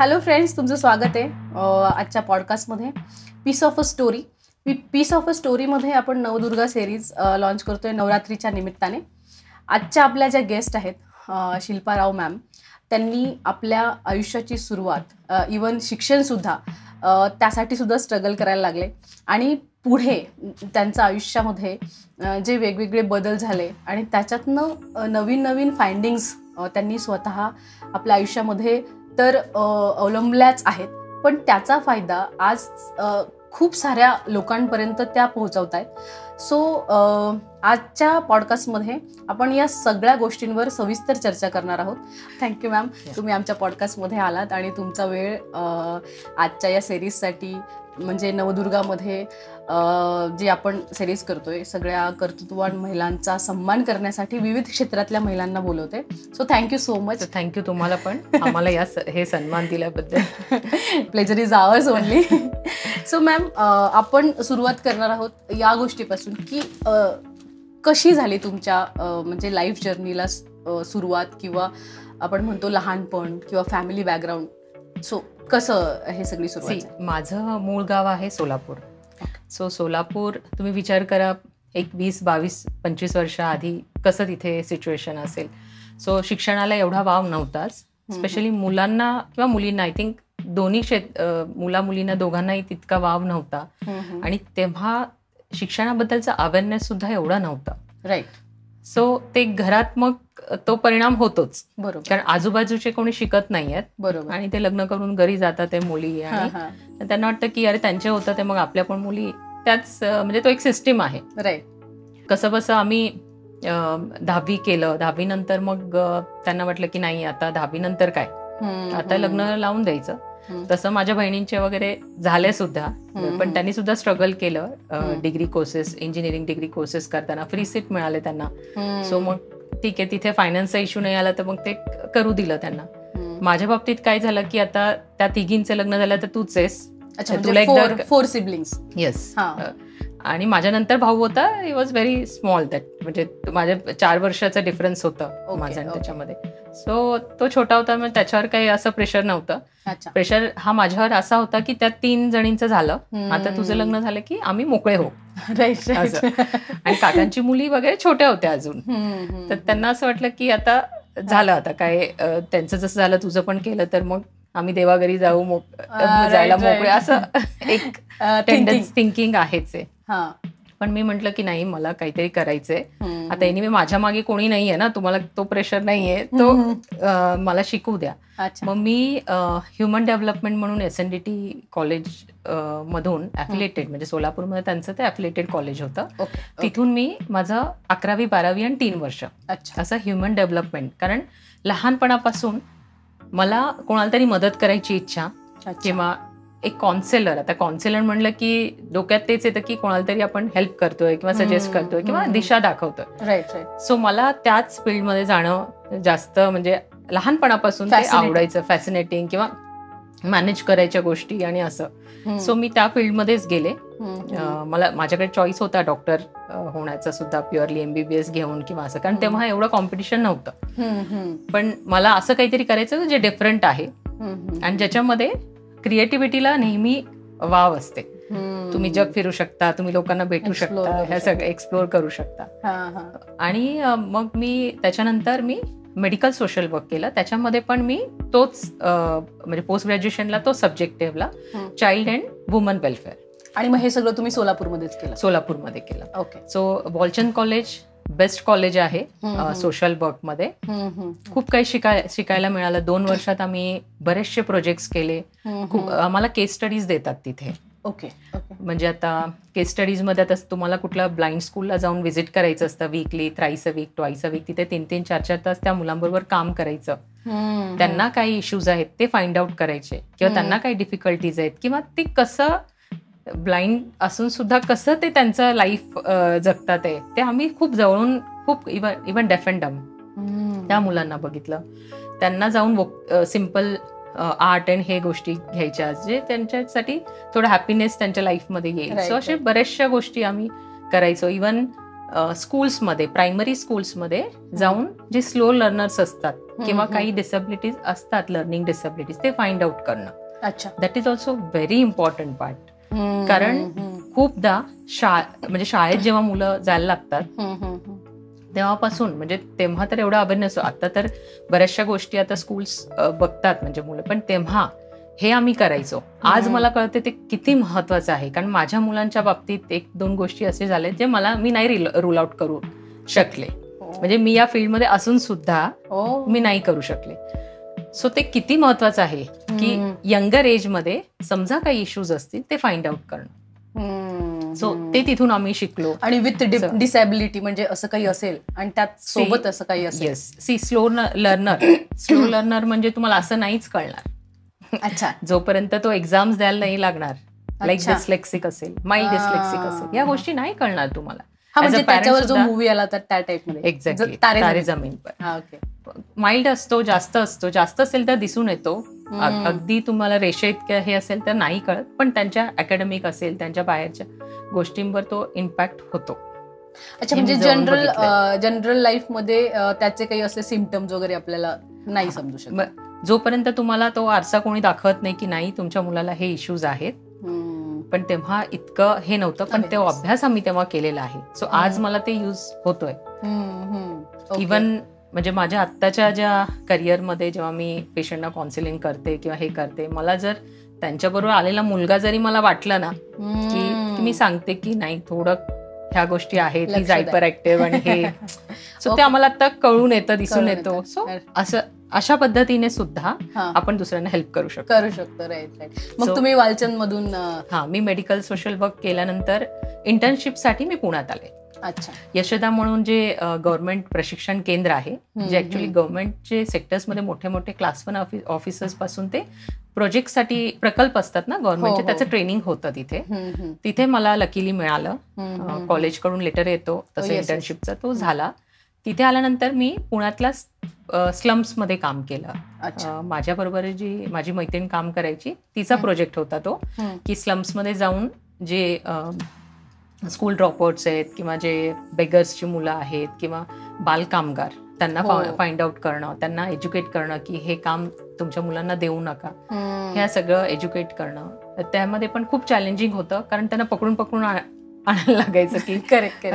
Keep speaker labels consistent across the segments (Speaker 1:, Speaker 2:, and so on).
Speaker 1: Hello friends, तुमचं स्वागत आहे आजच्या पॉडकास्टमध्ये piece of a story. Piece of a स्टोरीमध्ये आपण नवदुर्गा सिरीज लॉन्च करतोय नवरात्रीच्या निमित्ताने. आजच्या आपल्या ज्या गेस्ट आहेत शिल्पा राव मॅम, त्यांनी आपल्या आयुष्याची सुरुवात इवन शिक्षणसुद्धा त्यासाठी सुद्धा स्ट्रगल करायला लागले आणि पुढे त्यांच्या आयुष्यामध्ये जे वेगवेगळे बदल झाले आणि त्याच्यातनं नवीन नवीन फाइंडिंग्स त्यांनी स्वतः आपल्या आयुष्यामध्ये तर अवलंबल्याच आहेत, पण त्याचा फायदा आज खूप साऱ्या लोकांपर्यंत त्या पोहोचवत आहेत. सो आजच्या पॉडकास्टमध्ये आपण या सगळ्या गोष्टींवर सविस्तर चर्चा करणार आहोत. थँक्यू मॅम, तुम्ही आमच्या पॉडकास्टमध्ये आलात आणि तुमचा वेळ आजच्या या सिरीजसाठी, म्हणजे नवदुर्गामध्ये जे आपण सिरीज करतोय सगळ्या कर्तृत्ववान महिलांचा सन्मान करण्यासाठी विविध क्षेत्रातल्या महिलांना बोलवते. So thank you so much.
Speaker 2: Thank you तुम्हाला पण आम्हाला हे सन्मान दिल्याबद्दल.
Speaker 1: Pleasure is ours only. So ma'am, आपण सुरुवात करणार आहोत या गोष्टीपासून की कशी झाली तुमच्या म्हणजे लाईफ जर्नीला सुरुवात, किंवा आपण म्हणतो लहानपण किंवा फॅमिली बॅकग्राऊंड. सो कसं हे सगळी सुरुवात?
Speaker 2: माझं मूळ गाव आहे सोलापूर. सो सोलापूर, तुम्ही विचार करा, एक 20, 22, 25 वर्षाआधी कसं तिथे सिच्युएशन असेल. सो शिक्षणाला एवढा वाव नव्हताच, स्पेशली मुलांना किंवा मुलींना. आय थिंक दोन्ही मुलींना दोघांनाही तितका वाव नव्हता आणि तेव्हा शिक्षणाबद्दलचा अवेअरनेस सुद्धा एवढा नव्हता.
Speaker 1: राईट.
Speaker 2: सो ते घरात मग तो परिणाम होतोच.
Speaker 1: बरोबर.
Speaker 2: कारण आजूबाजूचे कोणी शिकत नाहीयेत.
Speaker 1: बरोबर.
Speaker 2: आणि ते लग्न करून घरी जातात ते मुली आणि त्यांना वाटतं की अरे त्यांचे होतं ते मग आपल्या पण मुली त्याच, म्हणजे तो एक सिस्टीम आहे.
Speaker 1: राईट.
Speaker 2: कसं बसं आम्ही 10वी केलं. 10वी नंतर मग त्यांना वाटलं की नाही, आता 10वी नंतर काय, आता लग्न लावून द्यायचं. तसं माझ्या बहिणींचे वगैरे झाले सुद्धा, पण त्यांनी सुद्धा स्ट्रगल केलं. Degree courses, engineering degree courses करताना फ्री सीट मिळाले त्यांना. सो मग ठीक आहे, तिथे फायनान्सचा इश्यू नाही आला तर मग ते करू दिलं त्यांना. माझ्या बाबतीत काय झालं की आता त्या तिघींचं लग्न झालं तर तूच आहेस.
Speaker 1: तुला एकदा 4 सिबलिंग्स.
Speaker 2: येस. आणि माझ्या नंतर भाऊ होता. He was very small that, म्हणजे माझ्या 4 वर्षाचा डिफरन्स होता माझ्या त्याच्यामध्ये. सो तो छोटा होता, मग त्याच्यावर काही असं प्रेशर नव्हतं. प्रेशर हा माझ्यावर असा होता की त्या 3 जणींचं झालं, आता तुझं लग्न झालं की आम्ही मोकळे हो. आणि काकांची मुली वगैरे छोट्या होत्या अजून, तर त्यांना असं वाटलं की आता झालं, आता काय त्यांचं जसं झालं तुझं पण केलं तर मग आम्ही देवाघरी जाऊ, जायला मोकळे, असं एक थिंकिंग आहेच आहे. पण मी म्हटलं की नाही, मला काहीतरी करायचंय. आता एनिवे माझ्या मागे कोणी नाहीये ना, तुम्हाला तो प्रेशर नाहीये, तो मला शिकू द्या. मग मी ह्युमन डेव्हलपमेंट म्हणून SNDT कॉलेज मधून ॲफिलिएटेड, म्हणजे सोलापूरमध्ये त्यांचं ते ॲफिलिएटेड कॉलेज होतं. तिथून मी माझं 11वी 12वी आणि 3 वर्ष असं ह्युमन डेव्हलपमेंट, कारण लहानपणापासून मला कोणाला तरी मदत करायची इच्छा, किंवा एक कॉन्सेलर. आता कॉन्सेलर म्हणलं की डोक्यात तेच येतं की कोणाला तरी आपण हेल्प करतोय किंवा सजेस्ट करतोय किंवा दिशा दाखवतोय.
Speaker 1: राईट.
Speaker 2: सो मला त्याच फील्डमध्ये जाणं जास्त, म्हणजे लहानपणापासून ते आवडायचं, फॅसिनेटिंग, किंवा मॅनेज करायच्या गोष्टी आणि असं. सो मी त्या फील्डमध्येच गेले. माझ्याकडे चॉईस होता डॉक्टर होण्याचा सुद्धा, प्युअरली MBBS घेऊन किंवा असं, कारण तेव्हा एवढं कॉम्पिटिशन नव्हतं. पण मला असं काहीतरी करायचं जे डिफरंट आहे आणि ज्याच्यामध्ये क्रिएटिव्हिटीला नेहमी वाव असते. तुम्ही जग फिरू शकता, तुम्ही लोकांना भेटू शकता, हे सगळं एक्सप्लोर करू शकता. आणि मग त्याच्यानंतर मी मेडिकल सोशल वर्क केलं. त्याच्यामध्ये पण मी तोच, म्हणजे पोस्ट ग्रॅज्युएशनला तो सब्जेक्ट ठेवला, चाइल्ड अँड वुमन वेलफेअर.
Speaker 1: आणि मग हे सगळं तुम्ही सोलापूरमध्येच केलं?
Speaker 2: सोलापूरमध्ये केलं.
Speaker 1: Okay.
Speaker 2: So Walchand college best college आहे सोशल वर्क मध्ये. खूप काही शिकायला मिळालं. 2 वर्षात आम्ही बरेचसे प्रोजेक्ट्स केले. खूप आम्हाला केस स्टडीज देतात तिथे.
Speaker 1: ओके.
Speaker 2: म्हणजे आता केस स्टडीज मध्ये आता तुम्हाला कुठल्या ब्लाइंड स्कूलला जाऊन व्हिजिट करायचं असतं, weekly, thrice a week, twice a week, तिथे 3-3, 4-4 तास त्या मुलांबरोबर काम करायचं. त्यांना काही इश्यूज आहेत ते फाइंड आउट करायचे, किंवा त्यांना काही डिफिकल्टीज आहेत, किंवा ते कसं ब्लाइंड असून सुद्धा कसं ते त्यांचं लाईफ जगतात आहे ते आम्ही खूप जवळून, खूप इव्हन डेफ अँड डम त्या मुलांना बघितलं. त्यांना जाऊन सिम्पल आर्ट अँड हे गोष्टी घ्यायच्या जे त्यांच्यासाठी थोडं हॅपीनेस त्यांच्या लाईफमध्ये येईल. सो अशा बऱ्याचशा गोष्टी आम्ही करायचो. इव्हन स्कूल्समध्ये, प्रायमरी स्कूल्समध्ये जाऊन जे स्लो लर्नर्स असतात किंवा काही डिसेबिलिटीज असतात, लर्निंग डिसेबिलिटीज, ते फाइंड आउट करणं.
Speaker 1: अच्छा.
Speaker 2: That is also very important part. कारण खूपदा म्हणजे शाळेत जेव्हा मुलं जायला लागतात तेव्हापासून, म्हणजे तेव्हा तर एवढा अभ्यास नसतो, आता तर बऱ्याचशा गोष्टी आता स्कूल्स बघतात म्हणजे मुलं, पण तेव्हा हे आम्ही करायचो. आज मला कळते ते किती महत्वाचं आहे. कारण माझ्या मुलांच्या बाबतीत 1-2 गोष्टी असे झाले जे मी नाही रूल आउट करू शकले. म्हणजे मी या फील्डमध्ये असून सुद्धा मी नाही करू शकले. सो ते किती महत्वाचं आहे की यंगर एज मध्ये समजा काही इश्यूज असतील ते फाइंड आउट करणं. सो ते तिथून आम्ही शिकलो.
Speaker 1: आणि विथ डिसॅबिलिटी म्हणजे असं काही असेल आणि त्यात सोबत असं काही असेल.
Speaker 2: येस, स्लो लर्नर म्हणजे तुम्हाला असं नाहीच कळणार.
Speaker 1: अच्छा.
Speaker 2: जोपर्यंत तो एक्झाम्स द्यायला नाही लागणार, लाईक डिस्लेक्सिक असेल, माइल्ड डिस्लेक्सिक असेल, या गोष्टी नाही कळणार तुम्हाला.
Speaker 1: म्हणजे त्याच्यावर जो मूवी आला तर त्या टाइप मध्ये.
Speaker 2: एक्झॅक्टली, तारे जमीन पर. माइल्ड असतो, जास्त असेल तर दिसून येतो. अगदी तुम्हाला रेषे इतक्या हे असेल तर नाही कळत, पण त्यांच्या अकॅडमिक असेल, त्यांच्या बाहेरच्या गोष्टींवर तो इम्पॅक्ट होतो.
Speaker 1: अच्छा. म्हणजे जनरल लाईफ मध्ये त्याचे काही असे सिम्पटम्स वगैरे आपल्याला नाही समजू शकत
Speaker 2: जोपर्यंत तुम्हाला तो आरसा कोणी दाखवत नाही की नाही तुमच्या मुलाला हे इश्यूज आहेत. पण तेव्हा इतकं हे नव्हतं, पण तो अभ्यास आम्ही तेव्हा केलेला आहे. सो आज मला ते यूज होतोय. इवन म्हणजे माझ्या आत्ताच्या ज्या करिअरमध्ये जेव्हा मी पेशंटना काउन्सिलिंग करते किंवा हे करते, मला जर त्यांच्याबरोबर आलेला मुलगा जरी मला वाटलं ना की मी सांगते की नाही थोडं ह्या गोष्टी आहेत, ती हायपर ऍक्टिव्ह आणि हे, सो ते आम्हाला आता कळून येतं, दिसून येतो. सो अशा पद्धतीने सुद्धा आपण दुसऱ्यांना हेल्प करू शकतो.
Speaker 1: राईट. मग तुम्ही वालचंद मधून?
Speaker 2: मी मेडिकल सोशल वर्क केल्यानंतर इंटर्नशिपसाठी मी पुण्यात आले.
Speaker 1: अच्छा.
Speaker 2: यशोदा म्हणून जे गव्हर्नमेंट प्रशिक्षण केंद्र आहे, जे ऍक्च्युअली गव्हर्नमेंटचे सेक्टर्समध्ये मोठे मोठे क्लास 1 ऑफिसर्स पासून ते प्रोजेक्टसाठी प्रकल्प असतात ना गव्हर्नमेंटचे, त्याचं ट्रेनिंग होतं तिथे मला लकीली मिळालं. कॉलेजकडून लेटर येतो तसं इंटर्नशिपचा, तो झाला. तिथे आल्यानंतर मी पुण्यातल्या स्लम्समध्ये काम केलं. माझ्याबरोबर जी माझी मैत्रीण काम करायची, तिचा प्रोजेक्ट होता तो की स्लम्समध्ये जाऊन जे स्कूल ड्रॉपआउट्स आहेत किंवा जे बेगर्सची मुलं आहेत किंवा बालकामगार, त्यांना फाइंड आउट करणं, त्यांना एज्युकेट करणं की हे काम तुमच्या मुलांना देऊ नका, हे सगळं एज्युकेट करणं. त्यामध्ये पण खूप चॅलेंजिंग होतं, कारण त्यांना पकडून आणायला लागायचं की करेक्ट.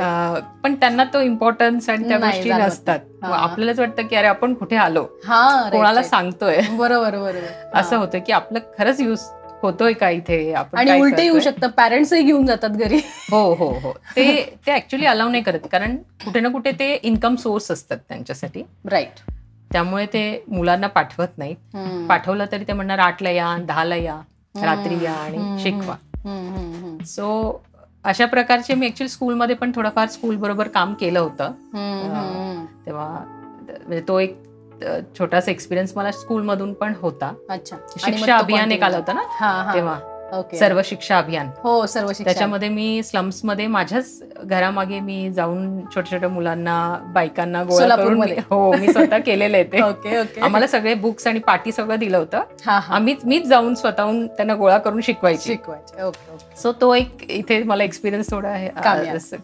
Speaker 2: पण त्यांना तो इम्पॉर्टन्स आणि त्या गोष्टी नसतात. आपल्यालाच वाटतं की अरे आपण कुठे आलो, कोणाला सांगतोय.
Speaker 1: बरोबर.
Speaker 2: असं होतं की आपलं खरंच यूज होतोय का इथे.
Speaker 1: आणि उलटे येऊ शकतं, पॅरेंट्सही घेऊन जातात घरी.
Speaker 2: हो. ते ऍक्च्युअली अलाव नाही करत, कारण कुठे ना कुठे ते इन्कम सोर्स असतात त्यांच्यासाठी.
Speaker 1: राईट.
Speaker 2: त्यामुळे ते मुलांना पाठवत नाहीत. पाठवलं तरी ते म्हणणार 8ला या, 10ला या, रात्री या आणि शिकवा. सो अशा प्रकारचे मी ऍक्च्युअली स्कूलमध्ये पण थोडंफार स्कूल बरोबर काम केलं होतं. तेव्हा तो एक छोटासा एक्सपिरियन्स मला स्कूलमधून पण होता.
Speaker 1: अच्छा.
Speaker 2: शिक्षा अभियान एक आलं होतं ना तेव्हा, सर्व शिक्षा अभियान.
Speaker 1: हो, सर्व शिक्षा.
Speaker 2: त्याच्यामध्ये मी स्लम्समध्ये माझ्याच घरामागे मी जाऊन छोट्या छोट्या मुलांना, बायकांना गोळा करून मी स्वतः केलेलं आहे ते.
Speaker 1: ओके.
Speaker 2: आम्हाला सगळे बुक्स आणि पाटी सगळं दिलं होतं. मीच जाऊन स्वतःहून त्यांना गोळा करून शिकवायचे. सो तो एक इथे मला एक्सपिरियन्स थोडा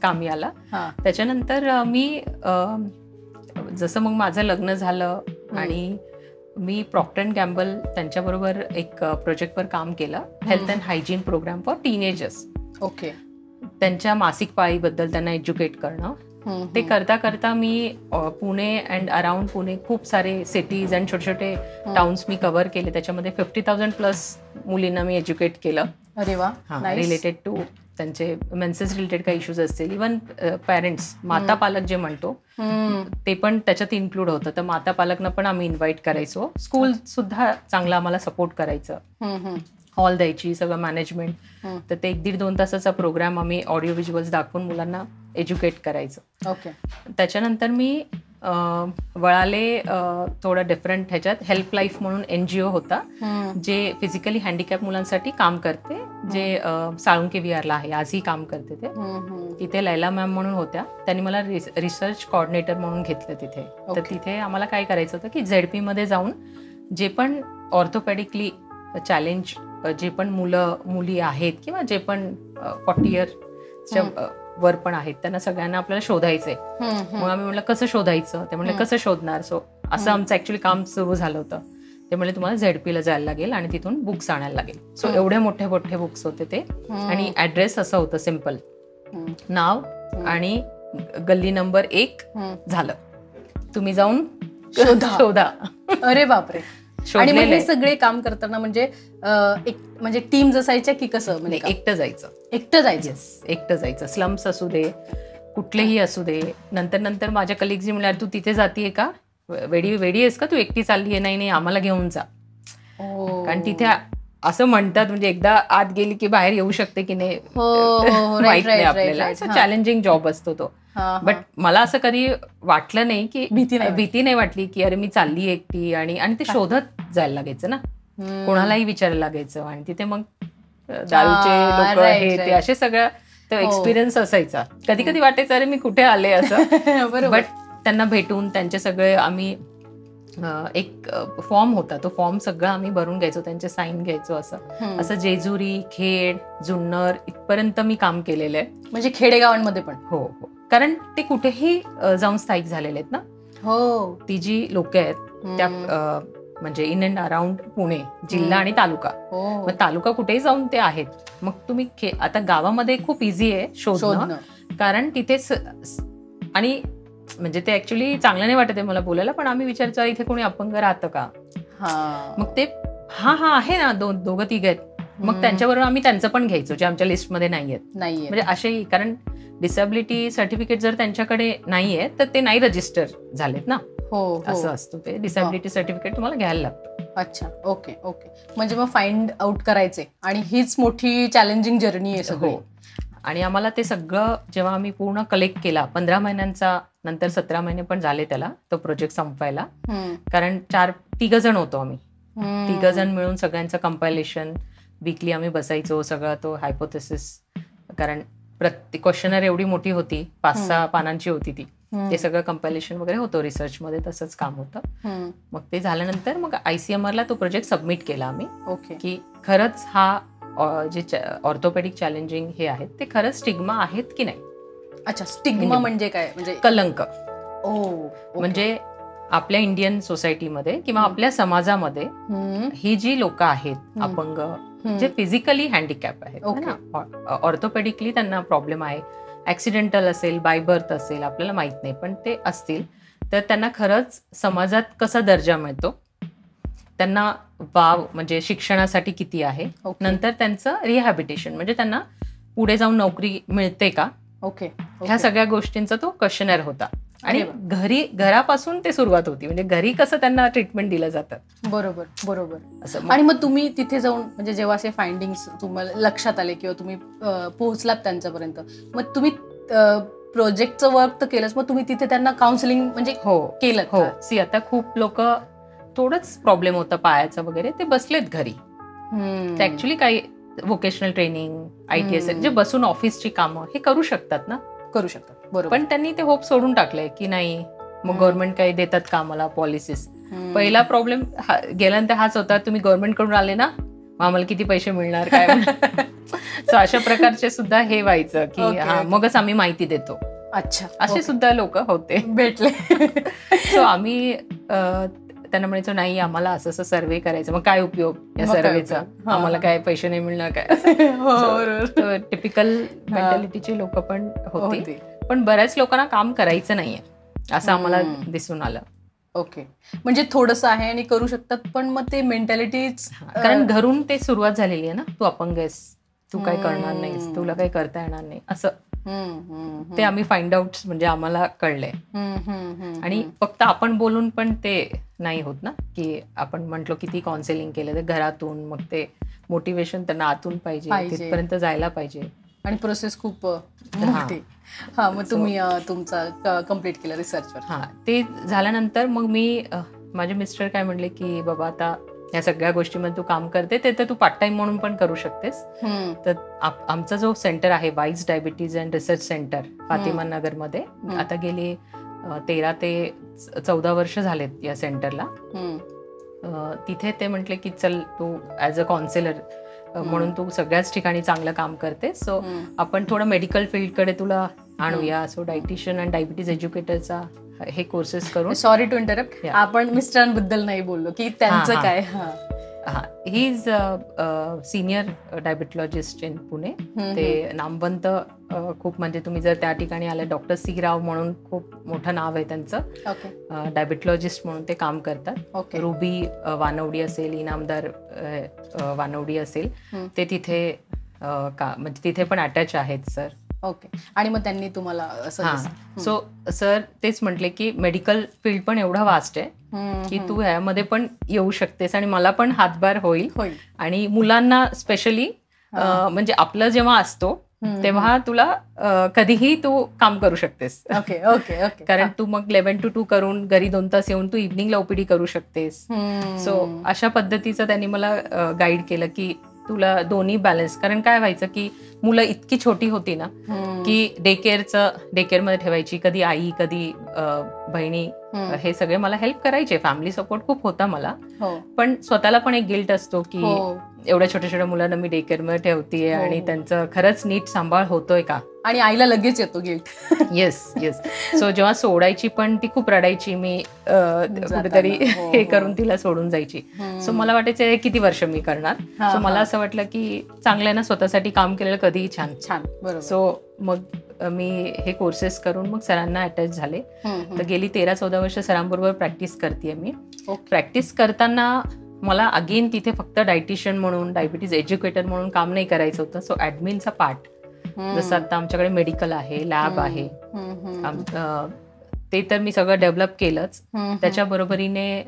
Speaker 2: कामी आला. त्याच्यानंतर मी जसं मग माझं लग्न झालं आणि मी प्रॉक्टर अँड गॅम्बल त्यांच्याबरोबर एक प्रोजेक्टवर काम केलं, health and hygiene programme for teenagers.
Speaker 1: Okay.
Speaker 2: त्यांच्या मासिक पाळीबद्दल त्यांना एज्युकेट करणं. ते करता करता मी पुणे अँड अराउंड पुणे खूप सारे सिटीज अँड छोटे छोटे टाउन्स मी कव्हर केले. त्याच्यामध्ये 50,000+ मुलींना मी एज्युकेट केलं.
Speaker 1: अरे वा.
Speaker 2: रिलेटेड टू त्यांचे मेन्सेस रिलेटेड काही इश्यूज असतील. इव्हन पॅरेंट्स, माता पालक जे म्हणतो ते पण त्याच्यात इन्क्लूड होतं. तर माता पालकना पण आम्ही इन्व्हाइट करायचो. स्कूल सुद्धा चांगला आम्हाला सपोर्ट करायचं, हॉल द्यायची, सगळं मॅनेजमेंट. तर ते 1-1.5-2 तासाचा प्रोग्राम आम्ही ऑडिओ व्हिज्युअल्स दाखवून मुलांना एज्युकेट करायचं.
Speaker 1: ओके.
Speaker 2: त्याच्यानंतर मी वळाले थोडं डिफरंट ह्याच्यात. हेल्प लाईफ म्हणून NGO होता जे फिजिकली हँडिकॅप मुलांसाठी काम करते, जे साळुंके विहारला आहे, आजही काम करते ते. तिथे लैला मॅम म्हणून होत्या, त्यांनी मला रिसर्च कोऑर्डिनेटर म्हणून घेतलं तिथे. तर तिथे आम्हाला काय करायचं होतं की ZP मध्ये जाऊन जे पण ऑर्थोपॅडिकली चॅलेंज जे पण मुलं मुली आहेत किंवा जे पण 40 इयरच्या वर पण आहेत त्यांना सगळ्यांना आपल्याला शोधायचंय. मग आम्ही म्हटलं कसं शोधायचं, ते म्हणले कसं शोधणार. सो असं आमचं ऍक्च्युली काम सुरू झालं होतं. ते म्हणले तुम्हाला झेडपीला जायला लागेल आणि तिथून बुक्स आणायला लागेल. सो एवढे मोठे मोठे बुक्स होते ते. आणि ऍड्रेस असं होतं सिम्पल, नाव आणि गल्ली नंबर 1 झालं, तुम्ही जाऊन शोधा.
Speaker 1: अरे बापरे. आणि मग हे सगळे काम करताना म्हणजे टीम्स असायच्या की कसं, म्हणजे
Speaker 2: एकटं जायचं. स्लम्स असू दे, कुठलेही असू दे. नंतर माझ्या कलिग्स म्हणले तू तिथे जातीये का, वेडी आहेस का तू, एकटी चालली आहे. नाही आम्हाला घेऊन जा. कारण तिथे असं म्हणतात, म्हणजे एकदा आत गेली की बाहेर येऊ शकते की नाही माहित नाही आपल्याला. चॅलेंजिंग जॉब असतो तो. बट मला असं कधी वाटलं नाही की भीती नाही वाटली की अरे मी चालली एकटी. आणि ते शोधत जायला लागायचं ना, कोणालाही विचारायला लागायचं. आणि तिथे मग दारूचे लोक हे ते असे सगळं तो एक्सपिरियन्स असायचा. कधी कधी वाटायचं अरे मी कुठे आले असं. बट त्यांना भेटून त्यांचे सगळे आम्ही एक फॉर्म होता, तो फॉर्म सगळं आम्ही भरून घ्यायचो, त्यांचे साईन घ्यायचो. असं जेजुरी, खेड, जुन्नर इथपर्यंत मी काम केलेलं आहे.
Speaker 1: म्हणजे खेडेगावांमध्ये पण.
Speaker 2: हो, कारण ते कुठेही जाऊन स्थायिक झालेले आहेत ना.
Speaker 1: हो,
Speaker 2: ती जी लोक आहेत त्या म्हणजे इन अँड अराउंड पुणे जिल्हा आणि तालुका. मग तालुका कुठेही जाऊन ते आहेत. मग तुम्ही आता गावामध्ये खूप इझी आहे शोधणं, कारण तिथे आणि म्हणजे ते ऍक्च्युली चांगलं नाही वाटत आहे मला बोलायला, पण आम्ही विचारतो इथे कोणी अपंग राहतं का. मग ते आहे ना, दोघं तिघ आहेत. मग त्यांच्याबरोबर आम्ही त्यांचं पण घ्यायचो जे आमच्या लिस्टमध्ये नाहीयेत. म्हणजे असेही, कारण डिसेबिलिटी सर्टिफिकेट जर त्यांच्याकडे नाहीये तर ते नाही रजिस्टर झालेत ना. असं असतं ते. डिसेबिलिटी सर्टिफिकेट तुम्हाला घ्यायला लागतं.
Speaker 1: अच्छा, ओके. म्हणजे मग फाइंड आउट करायचे, आणि हीच मोठी चॅलेंजिंग जर्नी आहे सगळी.
Speaker 2: आणि आम्हाला ते सगळं जेव्हा आम्ही पूर्ण कलेक्ट केला, 15 महिन्यांचा, नंतर 17 महिने पण झाले त्याला तो प्रोजेक्ट संपवायला. कारण 3 जण होतो आम्ही. 3 जण मिळून सगळ्यांचं कंपायलेशन वीकली आम्ही बसायचो. सगळा तो हायपोथेसिस, कारण प्रत्येक क्वेश्चनर एवढी मोठी होती, 5-6 पानांची होती ती. ते सगळं कंपायलेशन वगैरे होतं रिसर्चमध्ये, तसंच काम होतं. मग ते झाल्यानंतर मग ICMR ला तो प्रोजेक्ट सबमिट केला आम्ही. की खरंच हा जे ऑर्थोपेडिक चॅलेंजिंग हे आहेत ते खरंच स्टिग्मा आहेत की नाही.
Speaker 1: अच्छा, स्टिग्मा म्हणजे काय, म्हणजे
Speaker 2: कलंक. म्हणजे आपल्या इंडियन सोसायटीमध्ये किंवा आपल्या समाजामध्ये ही जी लोक आहेत अपंग, जे फिजिकली हँडिकॅप आहेत, ऑर्थोपेडिकली त्यांना प्रॉब्लेम आहे, ऍक्सिडेंटल असेल, बाय बर्थ असेल, आपल्याला माहित नाही, पण ते असतील तर त्यांना खरंच समाजात कसा दर्जा मिळतो, त्यांना वाव म्हणजे शिक्षणासाठी किती आहे, नंतर त्यांचं रिहॅबिटेशन म्हणजे त्यांना पुढे जाऊन नोकरी मिळते का, ह्या सगळ्या गोष्टींचा तो क्वेश्चनर होता. आणि घरापासून ते सुरुवात होती, म्हणजे घरी कसं त्यांना ट्रीटमेंट दिलं जातं.
Speaker 1: बरोबर. आणि मग तुम्ही तिथे जाऊन, म्हणजे जेव्हा असे फाइंडिंग्स तुम्हाला लक्षात आले किंवा तुम्ही पोहोचलात त्यांच्यापर्यंत, मग तुम्ही प्रोजेक्टचं वर्क तर केलंच, मग तुम्ही तिथे त्यांना काउन्सिलिंग म्हणजे केलं?
Speaker 2: हो. सी आता खूप लोक थोडंच प्रॉब्लेम होतं पायाचं वगैरे, ते बसलेत घरी. ते ऍक्च्युली काही व्होकेशनल ट्रेनिंग, ITS जे बसून ऑफिसची कामं हे करू शकतात ना.
Speaker 1: करू शकतात, बरोबर.
Speaker 2: पण त्यांनी ते होप सोडून टाकलंय की नाही, मग गव्हर्नमेंट काही देतात का आम्हाला पॉलिसीज. पहिला प्रॉब्लेम गेल्यानंतर हाच होता, तुम्ही गव्हर्नमेंट कडून आले ना, आम्हाला किती पैसे मिळणार काय. सो अशा प्रकारचे सुद्धा हे व्हायचं की मगच आम्ही माहिती देतो.
Speaker 1: अच्छा,
Speaker 2: असे सुद्धा लोक होते,
Speaker 1: भेटले.
Speaker 2: सो आम्ही त्यांना म्हणायचो नाही आम्हाला असं असं सर्वे करायचं. मग काय उपयोग या सर्वेचा, आम्हाला काय पैसे नाही मिळणार काय. टिपिकल मेंटॅलिटीची लोक पण होती. पण बऱ्याच लोकांना काम करायचं नाहीये असं आम्हाला दिसून आलं.
Speaker 1: म्हणजे थोडंसं आहे आणि करू शकतात, पण मग ते मेंटॅलिटीच,
Speaker 2: कारण घरून ते सुरुवात झालेली आहे ना, तू अपंग आहेस, तू काय करणार नाहीस, तुला काही करता येणार नाही असं. ते आम्ही फाइंड आउट म्हणजे आम्हाला कळलंय. आणि फक्त आपण बोलून पण ते नाही होत ना, की आपण म्हटलो किती काउन्सिलिंग केलं तर घरातून, मग ते मोटिवेशन त्यांना आतून पाहिजे, तिथपर्यंत जायला पाहिजे.
Speaker 1: आणि प्रोसेस खूप मोठी. मग तुम्ही तुमचा कम्प्लीट केलं रिसर्चवर.
Speaker 2: ते झाल्यानंतर मग माझे मिस्टर काय म्हणले की बाबा आता या सगळ्या गोष्टीमध्ये तू काम करते ते तर तू पार्ट टाइम म्हणून पण करू शकतेस. तर आमचा जो सेंटर आहे वाईज diabetes and research center Fatima Nagar मध्ये, आता गेली 13 ते 14 वर्ष झालेत या सेंटरला. तिथे ते म्हटले की चल तू ऍज अ काउन्सिलर म्हणून तू सगळ्याच ठिकाणी चांगलं काम करते. सो आपण थोडं मेडिकल फील्डकडे तुला आणूया. सो डायटिशियन आणि डायबिटीज एज्युकेटरचा हे कोर्सेस करून.
Speaker 1: सॉरी टू इंटरप्ट, आपण मिस्टरांबद्दल नाही बोललो की त्यांचं काय.
Speaker 2: He is senior diabetologist in Pune. ते नामवंत खूप, म्हणजे तुम्ही जर त्या ठिकाणी आले, डॉक्टर सी राव म्हणून खूप मोठं नाव आहे त्यांचं. डायबिटॉलॉजिस्ट म्हणून ते काम करतात. रुबी वानवडी असेल, इनामदार वानवडी असेल, ते तिथे म्हणजे तिथे पण अटॅच आहेत सर.
Speaker 1: ओके. आणि मग त्यांनी तुम्हाला
Speaker 2: सो सर तेच म्हटले की मेडिकल फील्ड पण एवढा वास्ट आहे की तू ह्यामध्ये पण येऊ शकतेस आणि मला पण हातभार होईल. आणि मुलांना स्पेशली म्हणजे आपलं जेव्हा असतो तेव्हा तुला कधीही तू काम करू शकतेस.
Speaker 1: Okay okay okay.
Speaker 2: कारण तू मग 11 to 2 करून घरी 2 तास येऊन तू इव्हनिंगला ओपीडी करू शकतेस. सो अशा पद्धतीचं त्यांनी मला गाईड केलं की तुला दोन्ही बॅलन्स. कारण काय व्हायचं की मुलं इतकी छोटी होती ना की डे केअरमध्ये ठेवायची, कधी आई कधी बहिणी हे सगळे मला हेल्प करायचे. फॅमिली सपोर्ट खूप होता मला, पण स्वतःला पण एक गिल्ट असतो की एवढ्या छोट्या छोट्या मुलांना मी डे केअरमध्ये ठेवतेय आणि त्यांचं खरंच नीट सांभाळ होतोय का.
Speaker 1: आणि आईला लगेच येतो गिल्ट.
Speaker 2: Yes yes. सो जेव्हा सोडायची पण ती खूप रडायची, मी कुठेतरी हे करून तिला सोडून जायची. सो मला वाटायचं हे किती वर्ष मी करणार. सो मला असं वाटलं की चांगलं आहे ना, स्वतःसाठी काम केलेलं कधीही छान. सो मग मी हे कोर्सेस करून मग सरांना अटॅच झाले. तर गेली 13-14 वर्ष सरांबरोबर प्रॅक्टिस करतेय मी. प्रॅक्टिस करताना मला अगेन तिथे फक्त डायटिशियन म्हणून, डायबिटीज एज्युकेटर म्हणून काम नाही करायचं होतं. सो ऍडमिनचा पार्ट, जसं आता आमच्याकडे मेडिकल आहे, लॅब आहे, ते तर मी सगळं डेव्हलप केलंच. त्याच्या बरोबरीने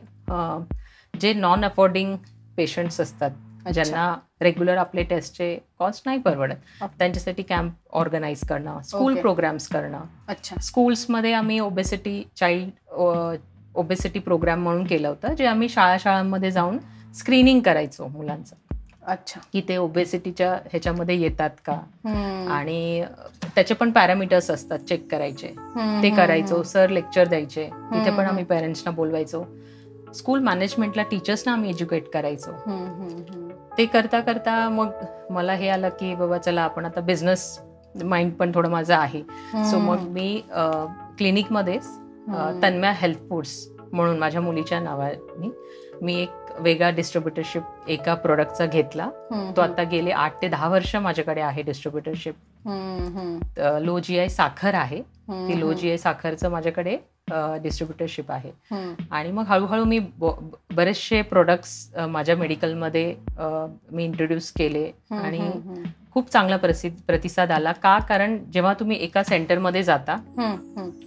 Speaker 2: जे नॉन अफोर्डिंग पेशंट्स असतात, ज्यांना रेग्युलर आपले टेस्टचे कॉस्ट नाही परवडत, त्यांच्यासाठी कॅम्प ऑर्गनाईज करणं, स्कूल प्रोग्राम्स करणं. स्कूल्समध्ये आम्ही चाइल्ड ओबेसिटी प्रोग्राम म्हणून केलं होतं, जे आम्ही शाळांमध्ये जाऊन स्क्रीनिंग करायचो मुलांचं.
Speaker 1: अच्छा.
Speaker 2: की ते ओबेसिटीच्या ह्याच्यामध्ये येतात का, आणि त्याचे पण पॅरामीटर्स असतात चेक करायचे, ते करायचो. सर लेक्चर द्यायचे, तिथे पण आम्ही पेरेंट्सना बोलवायचो. स्कूल मॅनेजमेंटला, टीचर्सना आम्ही एज्युकेट करायचो. ते करता करता मग मला हे आलं की बाबा चला आपण आता बिझनेस माइंड पण थोडं माझं आहे. सो मग मी क्लिनिकमध्येच तन्मया हेल्थ फूड्स म्हणून माझ्या मुलीच्या नावाने मी एक वेगळा डिस्ट्रीब्युटरशिप एका प्रोडक्टचा घेतला. तो आता गेले 8 ते 10 वर्ष माझ्याकडे आहे डिस्ट्रीब्युटरशिप. लो GI साखर आहे, ती लो GI साखरचं माझ्याकडे डिस्ट्रीब्युटरशिप आहे. आणि मग हळूहळू मी बरेचसे प्रोडक्ट्स माझ्या मेडिकलमध्ये मी इंट्रोड्यूस केले आणि खूप चांगला प्रतिसाद आला. का? कारण जेव्हा तुम्ही एका सेंटरमध्ये जाता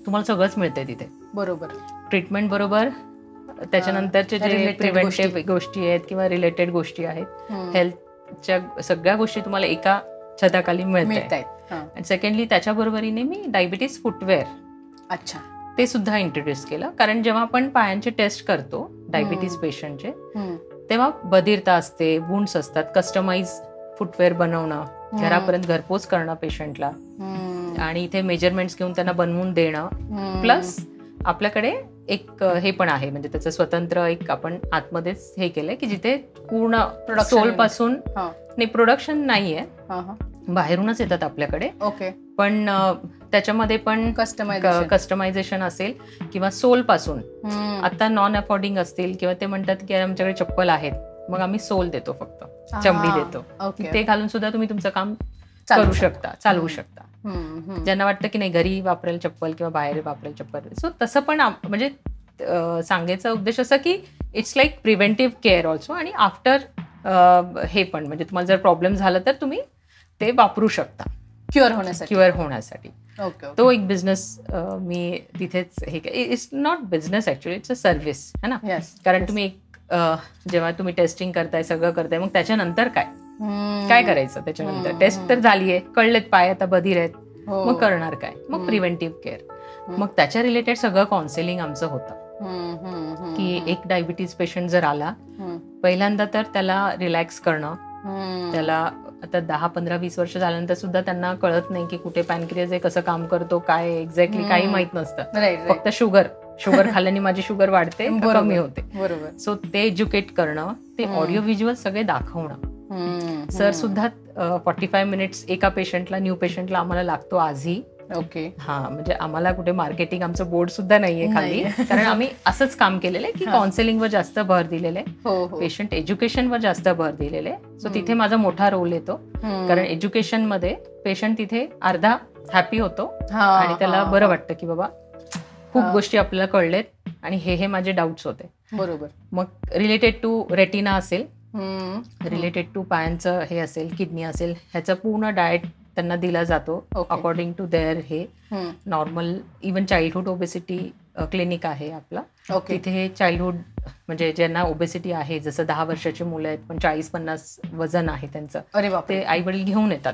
Speaker 2: तुम्हाला सगळंच मिळतंय तिथे.
Speaker 1: बरोबर.
Speaker 2: ट्रीटमेंट बरोबर, त्याच्यानंतरचे जे प्रिव्हेंटिव्ह गोष्टी आहेत किंवा रिलेटेड गोष्टी आहेत, हेल्थच्या सगळ्या गोष्टी तुम्हाला एका छताखाली मिळत आहेत. आणि सेकंडली त्याच्या बरोबरीने मी डायबिटीज फुटवेअर ते सुद्धा इंट्रोड्यूस केलं. कारण जेव्हा आपण पायांचे टेस्ट करतो डायबिटीज पेशंटचे, तेव्हा बधिरता असते, वुंड्स असतात, कस्टमाइज फुटवेअर बनवणं, घरापर्यंत घरपोच करणं पेशंटला, आणि इथे मेजरमेंट्स घेऊन त्यांना बनवून देणं. प्लस आपल्याकडे एक हे पण आहे, म्हणजे त्याचं स्वतंत्र एक आपण आतमध्येच हे केलंय की जिथे पूर्ण सोल पासून प्रोडक्शन नाहीये, बाहेरूनच येतात आपल्याकडे.
Speaker 1: ओके.
Speaker 2: पण त्याच्यामध्ये पण कस्टमायझेशन असेल किंवा सोल पासून. आता नॉन अफोर्डिंग असतील किंवा ते म्हणतात की आमच्याकडे चप्पल आहेत, मग आम्ही सोल देतो, फक्त चमडी देतो, ते घालून सुद्धा तुम्ही तुमचं काम करू शकता, चालवू शकता. ज्यांना वाटतं की नाही घरी वापरेल चप्पल किंवा बाहेर वापरेल चप्पल, सो तसं पण म्हणजे सांगायचा उद्देश असा की it's like preventive care also. आणि आफ्टर हे पण, म्हणजे तुम्हाला जर प्रॉब्लेम झाला तर तुम्ही ते वापरू शकता क्युअर होण्यासाठी. तो एक बिझनेस मी तिथेच हे, it's not business actually, it's a service है ना. कारण तुम्ही एक जेव्हा तुम्ही टेस्टिंग करताय, सगळं करताय, मग त्याच्यानंतर काय करायचं? त्याच्यानंतर टेस्ट तर झालीये, कळलेत पाय आता बधीर आहेत, मग करणार काय? मग प्रिव्हेंटिव्ह केअर, मग त्याच्या रिलेटेड सगळं काउन्सिलिंग आमचं होतं. की एक डायबिटीज पेशंट जर आला, पहिल्यांदा तर त्याला रिलॅक्स करणं. त्याला आता 10, 15, 20 वर्ष झाल्यानंतर सुद्धा त्यांना कळत नाही की कुठे पॅनक्रियाज आहे, कसं काम करतो, काय एक्झॅक्टली काही माहित नसतं. फक्त शुगर खाल्ल्याने माझी शुगर वाढते, कमी होते. सो ते एज्युकेट करणं, ते ऑडिओ व्हिज्युअल सगळे दाखवणं, सर सुद्धा 45 मिनिट्स एका पेशंटला, न्यू पेशंटला आम्हाला लागतो आजही.
Speaker 1: ओके.
Speaker 2: हा, म्हणजे आम्हाला कुठे मार्केटिंग आमचं बोर्ड सुद्धा नाहीये खाली, कारण आम्ही असंच काम केलेलं आहे की काउन्सिलिंगवर जास्त भर दिलेलं आहे, पेशंट एज्युकेशनवर जास्त भर दिलेलं आहे. सो तिथे माझा मोठा रोल येतो, कारण एज्युकेशन मध्ये पेशंट तिथे अर्धा हॅपी होतो आणि त्याला बरं वाटतं की बाबा खूप गोष्टी आपल्याला कळलेत आणि हे माझे डाऊट्स होते.
Speaker 1: बरोबर.
Speaker 2: मग रिलेटेड टू रेटिना असेल, रिलेटेड टू पायांचं हे असेल, किडनी असेल, ह्याचा पूर्ण डाएट त्यांना दिला जातो अकॉर्डिंग टू देअर हे normal. Even childhood obesity clinic आहे आपला. तिथे चाइल्डहुड म्हणजे ज्यांना ओबेसिटी आहे, जसं 10 वर्षाची मुलं आहेत पण 40-50 वजन आहे त्यांचं, ते आई वडील घेऊन येतात.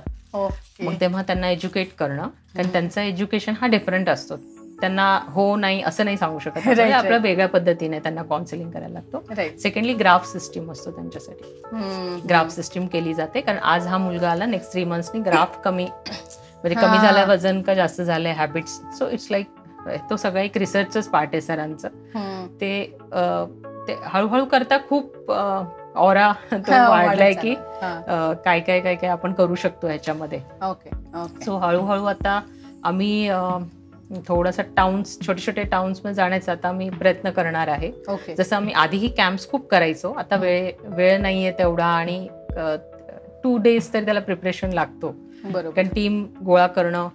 Speaker 2: मग तेव्हा त्यांना एज्युकेट करणं, कारण त्यांचं एज्युकेशन हा डिफरंट असतो. त्यांना हो नाही असं नाही सांगू शकत, आपल्या वेगळ्या पद्धतीने त्यांना काउन्सिलिंग करायला लागतो. सेकंडली ग्राफ सिस्टीम असतो त्यांच्यासाठी, ग्राफ सिस्टीम केली जाते, कारण आज हा मुलगा आला, नेक्स्ट 3 मंथ्सनी ग्राफ कमी म्हणजे कमी झालं, वजन का जास्त झालंय, हॅबिट्स. सो इट्स लाईक तो सगळा एक रिसर्चच पार्ट आहे सरांचं. ते हळूहळू करता खूप ऑरा वाढलाय की काय काय काय काय आपण करू शकतो ह्याच्यामध्ये. सो हळूहळू आता आम्ही थोडासा टाउन्स, छोटे छोटे टाउन्स मध्ये जाण्याचा आता मी प्रयत्न करणार आहे. जसं आम्ही आधीही कॅम्प्स खूप करायचो, आता वेळ नाहीये तेवढा, आणि 2 days तरी त्याला प्रिपरेशन लागतो. कारण टीम गोळा करणं,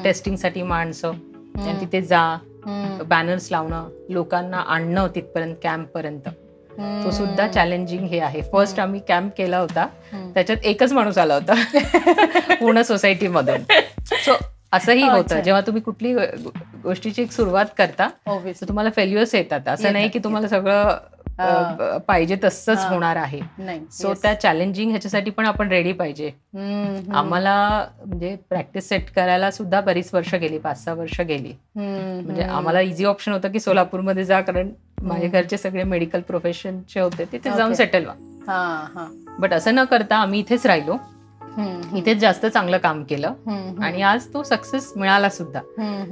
Speaker 2: टेस्टिंगसाठी माणसं, आणि तिथे जा, बॅनर्स लावणं, लोकांना आणणं तिथपर्यंत कॅम्प पर्यंत, तो सुद्धा चॅलेंजिंग हे आहे. फर्स्ट आम्ही कॅम्प केला होता, त्याच्यात एकच माणूस आला होता पूर्ण सोसायटीमधून. सो असंही होतं, जेव्हा तुम्ही कुठली गोष्टीची एक सुरुवात करता तर तुम्हाला फेल्युअर्स येतात. असं नाही की तुम्हाला सगळं पाहिजे तसंच होणार आहे. सो त्या चॅलेंजिंग ह्याच्यासाठी पण आपण रेडी पाहिजे. आम्हाला म्हणजे प्रॅक्टिस सेट करायला सुद्धा बरीच वर्ष गेली, 5-6 वर्ष गेली. म्हणजे आम्हाला इझी ऑप्शन होतं की सोलापूरमध्ये जा, कारण माझे घरचे सगळे मेडिकल प्रोफेशनचे होते, तिथे जाऊन सेटल व्हा. बट असं न करता आम्ही इथेच राहिलो, इथेच जास्त चांगलं काम केलं आणि आज तो सक्सेस मिळाला सुद्धा.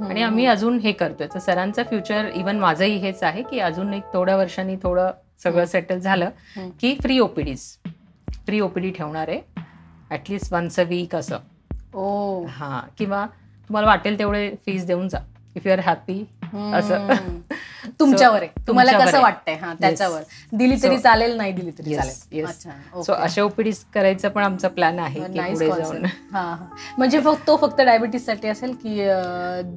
Speaker 2: आणि आम्ही अजून हे करतोय. तर सरांचं फ्युचर, इव्हन माझंही हेच आहे की अजून एक थोड्या वर्षांनी थोडं सगळं सेटल झालं की फ्री ओपीडी ठेवणार आहे, ऍटलिस्ट वन्स अ वीक असं. हा, किंवा तुम्हाला वाटेल तेवढे फीस देऊन जा, इफ यू आर हॅपी, असं
Speaker 1: तुमच्यावर आहे, तुम्हाला कसं वाटतंय त्याच्यावर. दिली तरी चालेल, नाही दिली तरी चालेल.
Speaker 2: सो अशा ओपीडीज करायचा पण आमचा प्लॅन आहे पुढे जाऊन.
Speaker 1: म्हणजे फक्त डायबिटीज साठी असेल की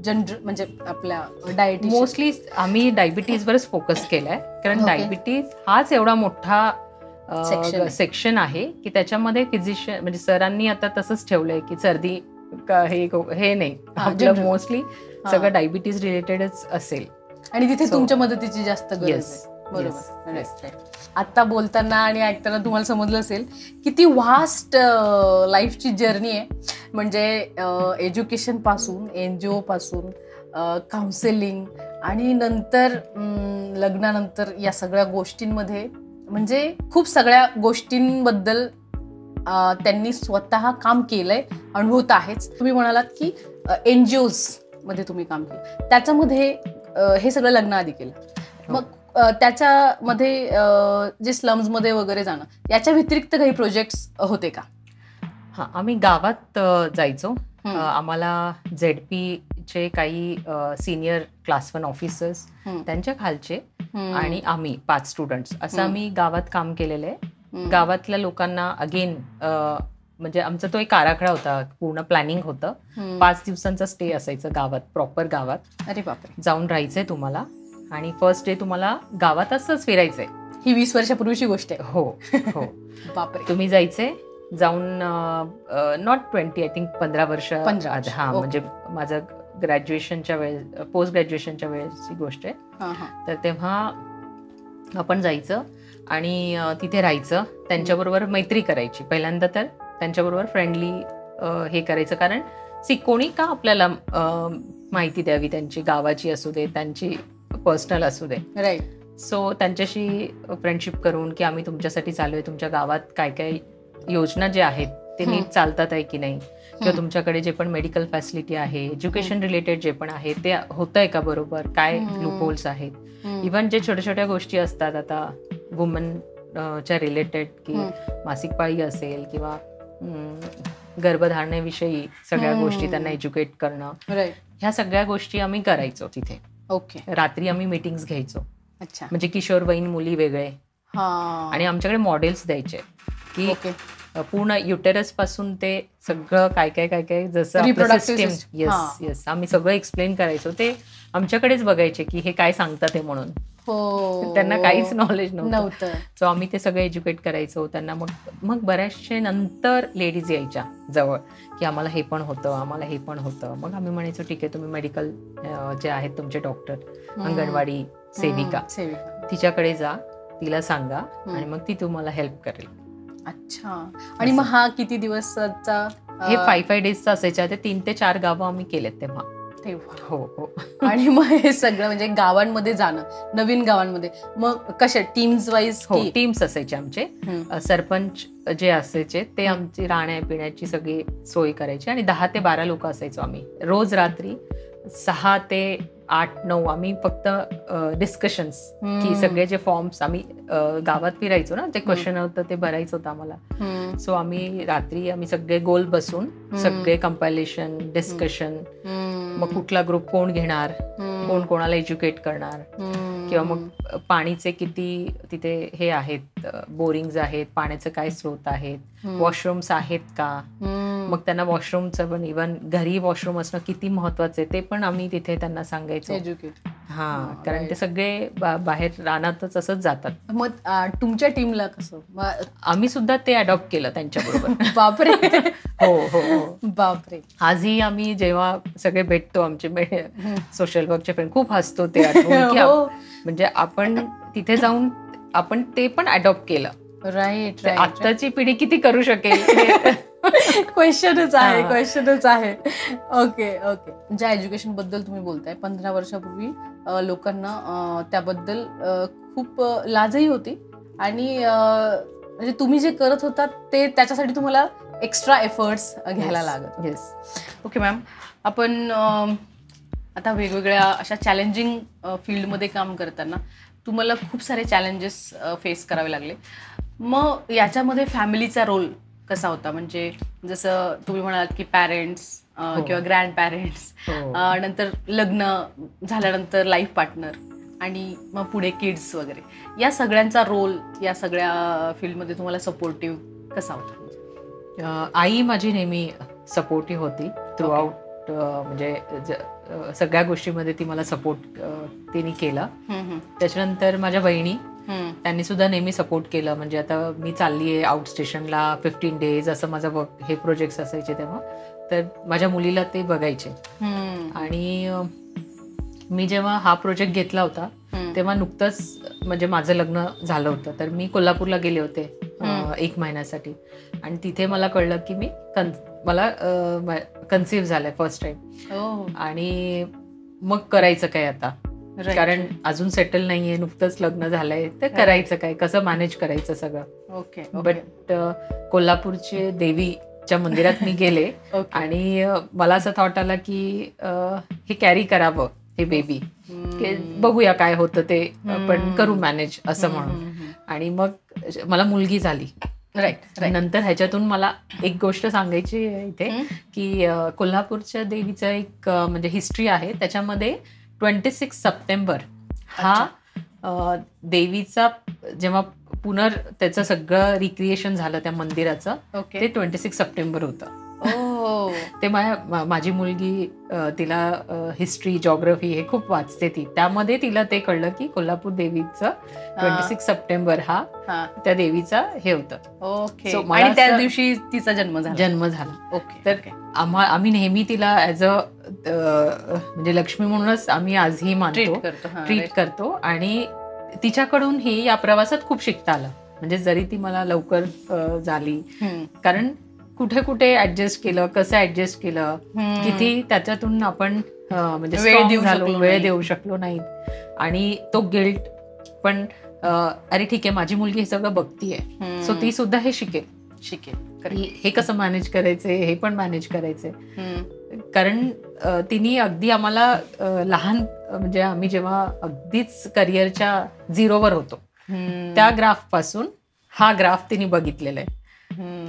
Speaker 1: जनरल, म्हणजे आपल्या डायबिटीज?
Speaker 2: मोस्टली आम्ही डायबिटीज वरच फोकस केलाय, कारण डायबिटीज हाच एवढा मोठा सेक्शन आहे की त्याच्यामध्ये फिजिशियन, म्हणजे सरांनी आता तसंच ठेवलंय की सर्दी हे नाही, आपलं मोस्टली सगळं डायबिटीज रिलेटेडच असेल.
Speaker 1: आणि तिथे तुमच्या मदतीची जास्त गरज आहे. बरोबर. आता बोलताना आणि ऐकताना तुम्हाला समजलं असेल किती व्हास्ट लाईफची जर्नी आहे. म्हणजे एज्युकेशन पासून, NGO पासून, काउन्सिलिंग, आणि नंतर लग्नानंतर या सगळ्या गोष्टींमध्ये, म्हणजे खूप सगळ्या गोष्टींबद्दल त्यांनी स्वतः काम केलंय, अनुभवत आहेच. तुम्ही म्हणालात की NGOs मध्ये तुम्ही काम केलं, त्याच्यामध्ये हे सगळं लग्नाआधी केलं. मग त्याच्यामध्ये जे स्लम्स मध्ये वगैरे जाणं, याच्या व्यतिरिक्त काही प्रोजेक्ट्स होते का?
Speaker 2: हा, आम्ही गावात जायचो. आम्हाला ZP चे काही सिनियर क्लास 1 ऑफिसर्स, त्यांच्या खालचे आणि आम्ही 5 स्टुडंट्स असं आम्ही गावात काम केलेलं आहे. गावातल्या लोकांना अगेन म्हणजे आमचा तो एक आराखडा होता, पूर्ण प्लॅनिंग होतं. 5 दिवसांचा स्टे असायचं गावात, प्रॉपर गावात.
Speaker 1: अरे बापरे.
Speaker 2: जाऊन राहायचंय तुम्हाला, आणि फर्स्ट डे तुम्हाला गावात असंच फिरायचंय.
Speaker 1: ही 20 वर्षापूर्वीची गोष्ट आहे.
Speaker 2: हो हो.
Speaker 1: बापरे.
Speaker 2: तुम्ही जायचंय, जाऊन नॉट 20, आय थिंक 15 वर्ष. हा, म्हणजे माझं ग्रॅज्युएशनच्या वेळेस, पोस्ट ग्रॅज्युएशनच्या वेळेसची गोष्ट आहे. तर तेव्हा आपण जायचं आणि तिथे राहायचं, त्यांच्याबरोबर मैत्री करायची. पहिल्यांदा तर त्यांच्याबरोबर फ्रेंडली हे करायचं, कारण कोणी का आपल्याला माहिती द्यावी त्यांची, गावाची असू दे, त्यांची पर्सनल असू दे.
Speaker 1: राईट.
Speaker 2: सो त्यांच्याशी फ्रेंडशिप करून की आम्ही तुमच्यासाठी चालू आहे, तुमच्या गावात काय काय योजना जे आहेत ते नीट चालतात आहे की नाही, किंवा तुमच्याकडे जे पण मेडिकल फॅसिलिटी आहे, एज्युकेशन रिलेटेड जे पण आहे ते होतंय का बरोबर, काय लूपहोल्स आहेत. इव्हन जे छोट्या छोट्या गोष्टी असतात, आता वुमन च्या रिलेटेड, की मासिक पाळी असेल किंवा गर्भधारणेविषयी सगळ्या गोष्टी त्यांना एज्युकेट करणं, ह्या सगळ्या गोष्टी आम्ही करायचो तिथे.
Speaker 1: ओके.
Speaker 2: रात्री आम्ही मीटिंग्स घ्यायचो.
Speaker 1: अच्छा.
Speaker 2: म्हणजे किशोरवयीन मुली वेगळे आणि आमच्याकडे मॉडेल्स द्यायचे की पूर्ण युटेरस पासून ते सगळं काय काय काय काय जसं सिस्टीम. येस आम्ही सगळं एक्सप्लेन करायचो. ते आमच्याकडेच बघायचे की हे काय सांगतात ते म्हणून. त्यांना काहीच नॉलेज नव्हतं. सो आम्ही ते सगळं एज्युकेट करायचो त्यांना. मग बऱ्याचशे नंतर लेडीज यायच्या जवळ की आम्हाला हे पण होतं, आम्हाला हे पण होतं. मग आम्ही म्हणायचो ठीक आहे, तुम्ही मेडिकल जे आहेत तुमचे डॉक्टर, अंगणवाडी सेविका, तिच्याकडे जा, तिला सांगा आणि मग ती तुम्हाला हेल्प करेल.
Speaker 1: अच्छा. आणि मग हा किती दिवसाचा?
Speaker 2: हे 5 डेजचा असायच्या. ते 3 ते 4 गावं आम्ही केलेत तेव्हा. हो हो.
Speaker 1: आणि मग हे सगळं म्हणजे गावांमध्ये जाणं, नवीन गावांमध्ये, मग कशा टीम्स वाईज?
Speaker 2: हो, टीम्स असायचे आमचे. सरपंच जे असायचे ते आमची राहण्या पिण्याची सगळी सोय करायची आणि 10 ते 12 लोक असायचो आम्ही. रोज रात्री 6 ते 8-9 आम्ही फक्त डिस्कशन्स, की सगळे जे फॉर्म्स आम्ही गावात फिरायचो ना, ते क्वेश्चन होतं ते भरायचं होतं आम्हाला. सो आम्ही रात्री सगळे गोल बसून सगळे कंपायलेशन, डिस्कशन, मग कुठला ग्रुप कोण घेणार, कोण कोणाला एज्युकेट करणार, किंवा मग पाणीचे किती तिथे हे आहेत, बोरिंग्स आहेत, पाण्याचे काय स्रोत आहेत, वॉशरूम्स आहेत का, मग त्यांना वॉशरूमचं पण इव्हन घरी वॉशरूम असणं किती महत्वाचं आहे ते पण आम्ही तिथे त्यांना सांगायचो.
Speaker 1: एज्युकेट.
Speaker 2: कारण ते सगळे बाहेर रानातच असंच जातात.
Speaker 1: मग तुमच्या टीमला कसं?
Speaker 2: आम्ही सुद्धा ते अडॉप्ट केलं त्यांच्याबरोबर.
Speaker 1: बापरे.
Speaker 2: हो हो हो.
Speaker 1: बापरे.
Speaker 2: आजही आम्ही जेव्हा सगळे भेटतो आमचे सोशल वर्कचे फ्रेंड, खूप हसतो ते आठवून की म्हणजे आपण तिथे जाऊन आपण ते पण अडॉप्ट केलं.
Speaker 1: राईट.
Speaker 2: आत्ताची पिढी किती करू शकेल?
Speaker 1: क्वेश्चनच आहे. ओके. ज्या एज्युकेशन बद्दल तुम्ही बोलताय, 15 वर्षापूर्वी लोकांना त्याबद्दल खूप लाजही होती आणि म्हणजे तुम्ही जे करत होतात ते त्याच्यासाठी तुम्हाला एक्स्ट्रा एफर्ट्स घ्यायला लागत.
Speaker 2: येस.
Speaker 1: ओके मॅम, आपण आता वेगवेगळ्या अशा चॅलेंजिंग फील्डमध्ये काम करताना तुम्हाला खूप सारे चॅलेंजेस फेस करावे लागले. मग याच्यामध्ये फॅमिलीचा रोल कसा होता? म्हणजे जसं तुम्ही म्हणालात की पॅरेंट्स किंवा ग्रँड पॅरेंट्स, नंतर लग्न झाल्यानंतर लाईफ पार्टनर आणि मग पुढे किड्स वगैरे, या सगळ्यांचा रोल या सगळ्या फील्डमध्ये तुम्हाला सपोर्टिव्ह कसा होता?
Speaker 2: आई माझी नेहमी सपोर्टिव्ह होती थ्रू आउट. म्हणजे सगळ्या गोष्टीमध्ये ती मला सपोर्ट तिने केला. त्याच्यानंतर माझ्या बहिणी, त्यांनी सुद्धा नेहमी सपोर्ट केलं. म्हणजे आता मी चालली आहे आउट स्टेशनला 15 डेज असं माझं वर्क, हे प्रोजेक्ट्स असायचे तेव्हा, तर माझ्या मुलीला ते बघायचे. आणि मी जेव्हा हा प्रोजेक्ट घेतला होता तेव्हा नुकतंच म्हणजे माझं लग्न झालं होतं, तर मी कोल्हापूरला गेले होते 1 महिन्यासाठी. आणि तिथे मला कळलं की मला कन्सिव्ह झालंय फर्स्ट टाइम. आणि मग करायचं काय आता, कारण अजून सेटल नाहीये, नुकतंच लग्न झालंय, तर करायचं काय, कसं मॅनेज करायचं सगळं.
Speaker 1: ओके.
Speaker 2: बट कोल्हापूरचे देवीच्या मंदिरात मी गेले आणि मला असं थॉट आला की हे कॅरी करावं हे बेबी, बघूया काय होतं ते, पण करू मॅनेज असं म्हणून. आणि मग मला मुलगी झाली.
Speaker 1: राईट.
Speaker 2: नंतर ह्याच्यातून मला एक गोष्ट सांगायची आहे इथे की कोल्हापूरच्या देवीचं एक म्हणजे हिस्ट्री आहे. त्याच्यामध्ये 26 सप्टेंबर हा देवीचा जेव्हा त्याचं सगळं रिक्रिएशन झालं त्या मंदिराचं, ते 26 सप्टेंबर होतं. ते माझी मुलगी, तिला हिस्ट्री, जॉग्रफी हे खूप वाचते ती, त्यामध्ये तिला ते कळलं की कोल्हापूर देवीचं 26 सप्टेंबर हा त्या देवीचा हे होतं.
Speaker 1: ओके. आणि त्या दिवशी तिचा जन्म झाला.
Speaker 2: ओके. तर आम्ही नेहमी तिला ऍज अ म्हणजे लक्ष्मी म्हणूनच आम्ही आजही मानतो, ट्रीट करतो. आणि तिच्याकडून हे या प्रवासात खूप शिकता आलं. म्हणजे जरी ती मला लवकर झाली, कारण कुठे कुठे ऍडजस्ट केलं, कसं ऍडजस्ट केलं, किती त्याच्यातून आपण म्हणजे वेळ देऊ शकलो नाही. आणि तो गिल्ट पण, अरे ठीक आहे माझी मुलगी हे सगळं बघतीये, सो ती सुद्धा हे शिकेल हे कसं मॅनेज करायचंय, हे पण मॅनेज करायचंय. कारण तिने अगदी आम्हाला लहान, म्हणजे आम्ही जेव्हा अगदीच करिअरच्या 0वर होतो त्या ग्राफ पासून हा ग्राफ तिने बघितलेला आहे.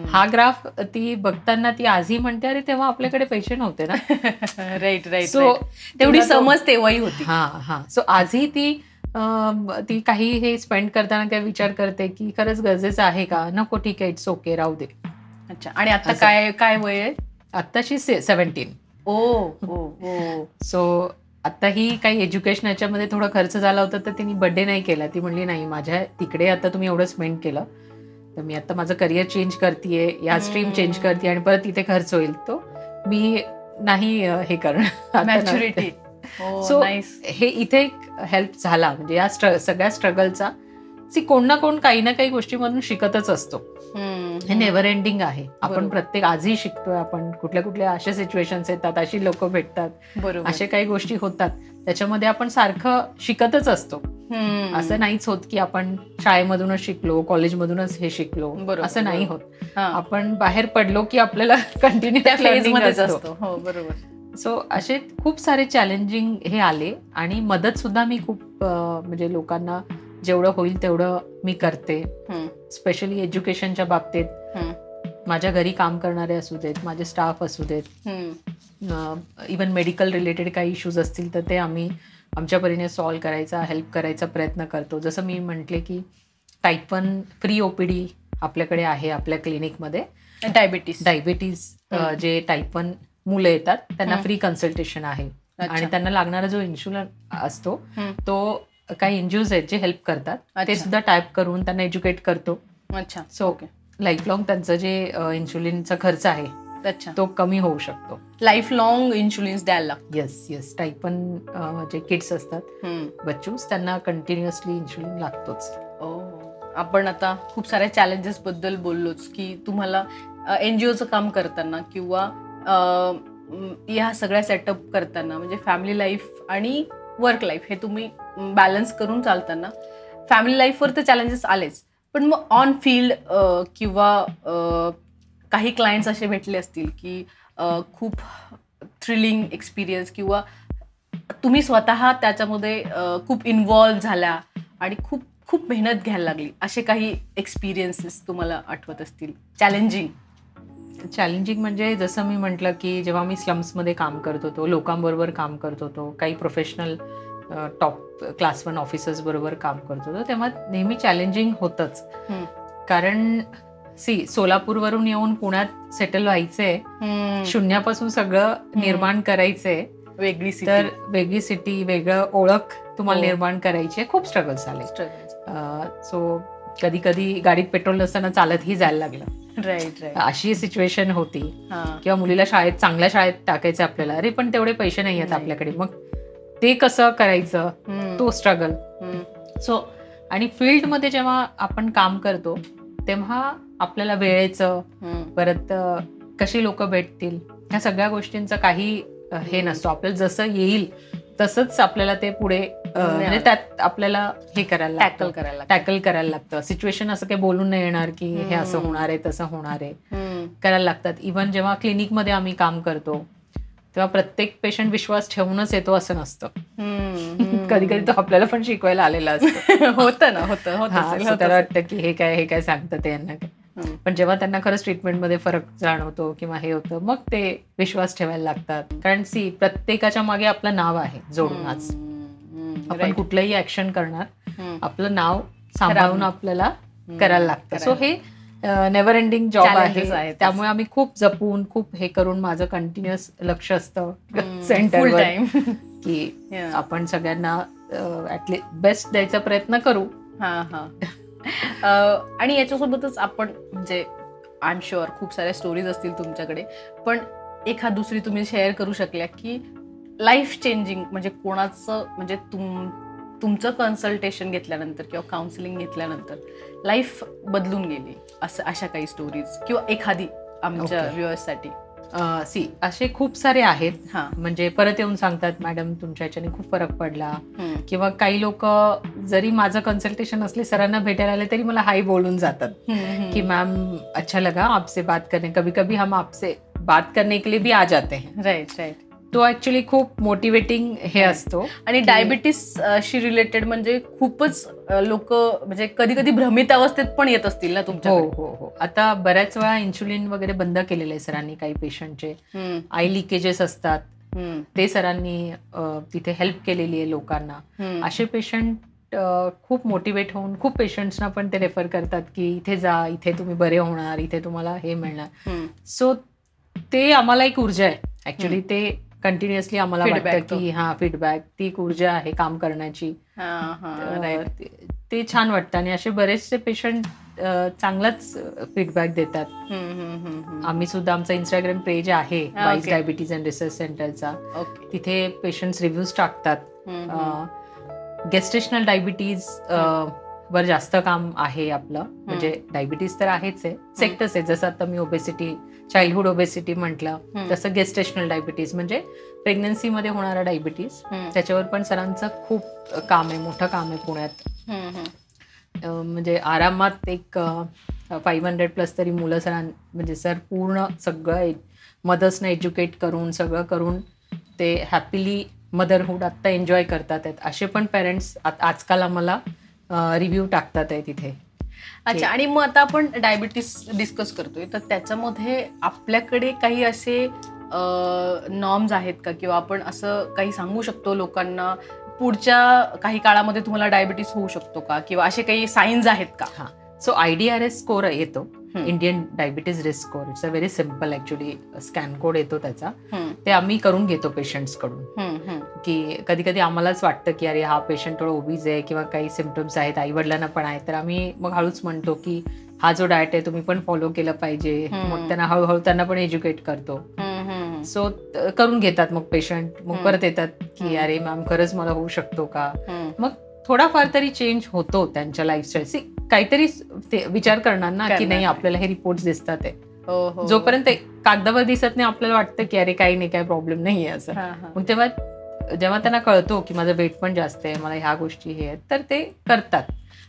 Speaker 2: हा ग्राफ ती बघताना ती आजही म्हणते अरे तेव्हा आपल्याकडे पैसे नव्हते ना.
Speaker 1: Right right. सो तेवढी समज तेव्हाही होती.
Speaker 2: हा. सो आजही ती काही हे स्पेंड करताना काय विचार करते की खरंच गरजेचं आहे का, नको ठीक आहे इट्स ओके राहू दे.
Speaker 1: अच्छा. आणि आता काय काय वय आहे?
Speaker 2: आत्ताशी 17. सो आताही काही एज्युकेशन याच्यामध्ये थोडा खर्च झाला होता तर तिने बर्थडे नाही केला. ती म्हणली नाही माझ्या तिकडे आता तुम्ही एवढं स्पेंड केलं तर मी आता माझं करिअर चेंज करतेय, या स्ट्रीम चेंज करते आणि परत तिथे खर्च होईल तो मी नाही हे करणार.
Speaker 1: मॅच्युरिटी.
Speaker 2: सो हे इथे एक हेल्प झाला. म्हणजे या सगळ्या स्ट्रगलचा कोण ना कोण काही ना काही गोष्टीमधून शिकतच असतो. हे नेव्हर एंडिंग आहे. आपण प्रत्येक आजही शिकतोय. आपण कुठल्या कुठल्या अशा सिच्युएशन्स येतात, अशी लोक भेटतात, अशा काही गोष्टी होतात, त्याच्यामध्ये आपण सारखं शिकतच असतो. असं नाहीच होत की आपण शाळेमधूनच शिकलो, कॉलेजमधूनच हे शिकलो, असं नाही होत. आपण बाहेर पडलो की आपल्याला कंटिन्यू त्या फेजमध्येच असतो. बरोबर. सो असे खूप सारे चॅलेंजिंग हे आले आणि मदत सुद्धा मी खूप म्हणजे लोकांना जेवढं होईल तेवढं मी करते. स्पेशली एज्युकेशनच्या बाबतीत माझ्या घरी काम करणारे असू देत, माझे स्टाफ असू देत, इवन मेडिकल रिलेटेड काही इश्यूज असतील तर ते आम्ही आमच्या परीने सॉल्व्ह करायचा, हेल्प करायचा प्रयत्न करतो. जसं मी म्हटले की टाईप 1 फ्री ओपीडी आपल्याकडे आहे आपल्या क्लिनिकमध्ये. डायबिटीज जे टाईप 1 मुलं येतात त्यांना फ्री कन्सल्टेशन आहे आणि त्यांना लागणारा जो इन्शुलिन असतो तो काही एनजीओज आहेत जे हेल्प करतात, ते सुद्धा टाईप करून त्यांना एज्युकेट करतो. अच्छा. सो लाईफ लॉंग त्यांचं जे इन्शुलिनचा खर्च आहे तो कमी होऊ शकतो.
Speaker 1: लाईफ लॉंग इन्शुलिन द्यायला लागतं.
Speaker 2: येस. टाईप 1 जे किड्स असतात बच्चूस त्यांना कंटिन्युअसली इन्शुलिन लागतोच.
Speaker 1: आपण आता खूप साऱ्या चॅलेंजेस बद्दल बोललोच की तुम्हाला एनजीओचं काम करताना किंवा या सगळ्या सेटअप करताना म्हणजे फॅमिली लाईफ आणि वर्क लाईफ हे तुम्ही बॅलन्स करून चालताना फॅमिली लाईफवर तर चॅलेंजेस आलेच, पण मग ऑन फील्ड किंवा काही क्लायंट्स असे भेटले असतील की खूप थ्रिलिंग एक्सपिरियन्स किंवा तुम्ही स्वतः त्याच्यामध्ये खूप इन्व्हॉल्व झाल्या आणि खूप खूप मेहनत घ्यायला लागली, असे काही एक्सपिरियन्सेस तुम्हाला आठवत असतील?
Speaker 2: चॅलेंजिंग म्हणजे जसं मी म्हटलं की जेव्हा मी स्लम्समध्ये काम करत होतो, लोकांबरोबर काम करत होतो, काही प्रोफेशनल टॉप क्लास 1 ऑफिसर्स बरोबर काम करत होतो, तेव्हा नेहमी चॅलेंजिंग होतंच. कारण सोलापूरवरून येऊन पुण्यात सेटल व्हायचंय, शून्यापासून सगळं निर्माण करायचंय, वेगळी सिटी, वेगळं ओळख तुम्हाला निर्माण करायची आहे. खूप स्ट्रगल्स आले. सो कधी कधी गाडीत पेट्रोल नसताना चालतही जायला लागलं.
Speaker 1: राईट.
Speaker 2: अशी सिच्युएशन होती. किंवा मुलीला चांगल्या शाळेत टाकायचं आपल्याला, अरे पण तेवढे पैसे नाही आहेत आपल्याकडे, मग ते कसं करायचं, तो स्ट्रगल. सो आणि फील्डमध्ये जेव्हा आपण काम करतो तेव्हा आपल्याला वेळेचं, परत कशी लोक भेटतील, ह्या सगळ्या गोष्टींचं काही हे नसतो. आपल्याला जसं येईल तसंच आपल्याला ते पुढे म्हणजे त्यात आपल्याला हे टॅकल करायला लागतं. सिच्युएशन असं काही बोलून नाही येणार की हे असं होणार आहे तसं होणार आहे, करायला लागतात. इव्हन जेव्हा क्लिनिकमध्ये आम्ही काम करतो तेव्हा प्रत्येक पेशंट विश्वास ठेवूनच येतो असं नसतं. कधी कधी तो आपल्याला पण शिकवायला आलेला असतो.
Speaker 1: होतं ना.
Speaker 2: त्याला वाटतं की हे काय सांगतं ते यांना काय, पण जेव्हा त्यांना खरंच ट्रीटमेंटमध्ये फरक जाणवतो किंवा हे होतं मग ते विश्वास ठेवायला लागतात. कारण प्रत्येकाच्या मागे आपलं नाव आहे जोडून. आज आपण कुठलंही ऍक्शन करणार आपलं नाव सांभाळून आपल्याला करायला लागतं. सो हे नेव्हर एंडिंग जॉब आहे. त्यामुळे आम्ही खूप जपून खूप हे करून माझं कंटिन्युअस लक्ष असतं सेंटरवर की आपण सगळ्यांना ऍटलीस्ट बेस्ट द्यायचा प्रयत्न करू.
Speaker 1: आणि याच्यासोबतच आपण म्हणजे आय एम शुअर खूप साऱ्या स्टोरीज असतील तुमच्याकडे, पण एखाद दुसरी तुम्ही शेअर करू शकल्या की लाईफ चेंजिंग म्हणजे कोणाचं म्हणजे तुमचं कन्सल्टेशन घेतल्यानंतर किंवा काउन्सिलिंग घेतल्यानंतर लाईफ बदलून गेली असं अशा काही स्टोरीज किंवा एखादी आमच्या व्ह्युअर्ससाठी?
Speaker 2: असे खूप सारे आहेत. म्हणजे परत येऊन सांगतात मॅडम तुमच्या ह्याच्याने खूप फरक पडला, किंवा काही लोक जरी माझं कन्सल्टेशन असले सरांना भेटायला आले तरी मला हाय बोलून जातात की मॅम अच्छा लगा आपसे बात करने, कभी कभी हम आपसे बात करने के लिए भी आ जाते हैं.
Speaker 1: राईट.
Speaker 2: तो ऍक्च्युली खूप मोटिवेटिंग हे असतो.
Speaker 1: आणि डायबिटीसशी रिलेटेड म्हणजे खूपच लोक म्हणजे कधी कधी भ्रमित अवस्थेत पण येत असतील ना तुमच्या.
Speaker 2: हो. आता बऱ्याच वेळा इन्शुलिन वगैरे बंद केलेले आहे सरांनी काही पेशंटचे. आय लिकेजेस असतात ते सरांनी तिथे हेल्प केलेली आहे लोकांना. असे पेशंट खूप मोटिवेट होऊन खूप पेशंट्सना पण ते रेफर करतात की इथे जा, इथे तुम्ही बरे होणार, इथे तुम्हाला हे मिळणार. सो ते आम्हाला एक ऊर्जा आहे ऍक्च्युली. ते कंटिन्युअसली आम्हाला वाटतं की फीडबॅक ती एक ऊर्जा आहे काम करण्याची. ते छान वाटतं. आणि असे बरेचसे पेशंट चांगलाच फीडबॅक देतात. आम्ही सुद्धा आमचा इंस्टाग्राम पेज आहे वाईज डायबिटीज अँड रिसर्च सेंटरचा. तिथे पेशंट्स रिव्ह्यूज टाकतात. गेस्टेशनल डायबिटीज वर जास्त काम आहे आपलं. म्हणजे डायबिटीज तर आहेच आहे, सेक्टर्स आहे. जसं आता मी ओबेसिटी, चाइल्डहुड ओबेसिटी म्हटलं, तसं गेस्टेशनल डायबिटीज म्हणजे प्रेग्नन्सीमध्ये होणारा डायबिटीज, त्याच्यावर पण सरांचं खूप काम आहे, मोठं काम आहे पुण्यात. म्हणजे आरामात एक 500+ तरी मुलं म्हणजे सर पूर्ण सगळं मदर्सना एज्युकेट करून सगळं करून ते हॅपीली मदरहूड आत्ता एन्जॉय करतात आहेत. असे पण पेरेंट्स आजकाल आम्हाला रिव्ह्यू टाकतात आहे तिथे.
Speaker 1: अच्छा. आणि मग आता आपण डायबिटीस डिस्कस करतोय तर त्याच्यामध्ये आपल्याकडे काही असे नॉर्म्स आहेत का, किंवा आपण असं काही सांगू शकतो लोकांना पुढच्या काही काळामध्ये तुम्हाला डायबिटीस होऊ शकतो का, किंवा असे काही साईन्स आहेत का?
Speaker 2: सो IDRS स्कोर येतो, Indian diabetes risk score. It's a very simple actually. Scan code येतो त्याचा. ते आम्ही करून घेतो पेशंट्स कडून. की कधी कधी आम्हालाच वाटतं की अरे हा पेशंट थोडं ओबीज आहे किंवा काही सिम्पटम्स आहेत, आई वडिलांना पण आहेत, तर आम्ही मग हळूच म्हणतो की हा जो डाएट आहे तुम्ही पण फॉलो केलं पाहिजे. मग त्यांना हळूहळू त्यांना पण एज्युकेट करतो. सो करून घेतात मग पेशंट. मग परत येतात की अरे मॅम खरंच मला होऊ शकतो का. मग थोडाफार तरी चेंज होतो त्यांच्या लाईफस्टाईल. काहीतरी ते विचार करणार ना की नाही आपल्याला हे रिपोर्ट दिसतात आहे. जोपर्यंत कागदावर दिसत नाही आपल्याला वाटतं की अरे काही नाही, काही प्रॉब्लेम नाही आहे असं. मग तेव्हा जेव्हा त्यांना कळतो की माझं वेट पण जास्त आहे, मला ह्या गोष्टी हे आहेत, तर ते करतात.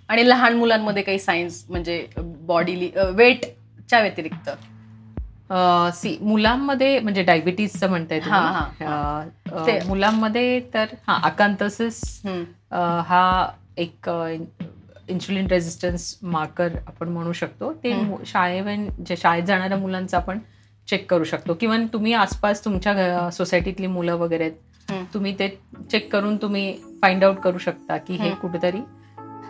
Speaker 1: आणि लहान मुलांमध्ये काही सायन्स म्हणजे बॉडी वेटच्या व्यतिरिक्त
Speaker 2: मुलांमध्ये म्हणजे डायबिटीजचं म्हणताय तुम्ही, मुलांमध्ये तर अकांथोसिस हा एक इन्शुलिन रेझिस्टन्स मार्कर आपण म्हणू शकतो. ते शाळेत जाणाऱ्या मुलांचं आपण चेक करू शकतो. किंवा तुम्ही आसपास तुमच्या सोसायटीतली मुलं वगैरे आहेत, तुम्ही ते चेक करून तुम्ही फाइंड आउट करू शकता की हे कुठेतरी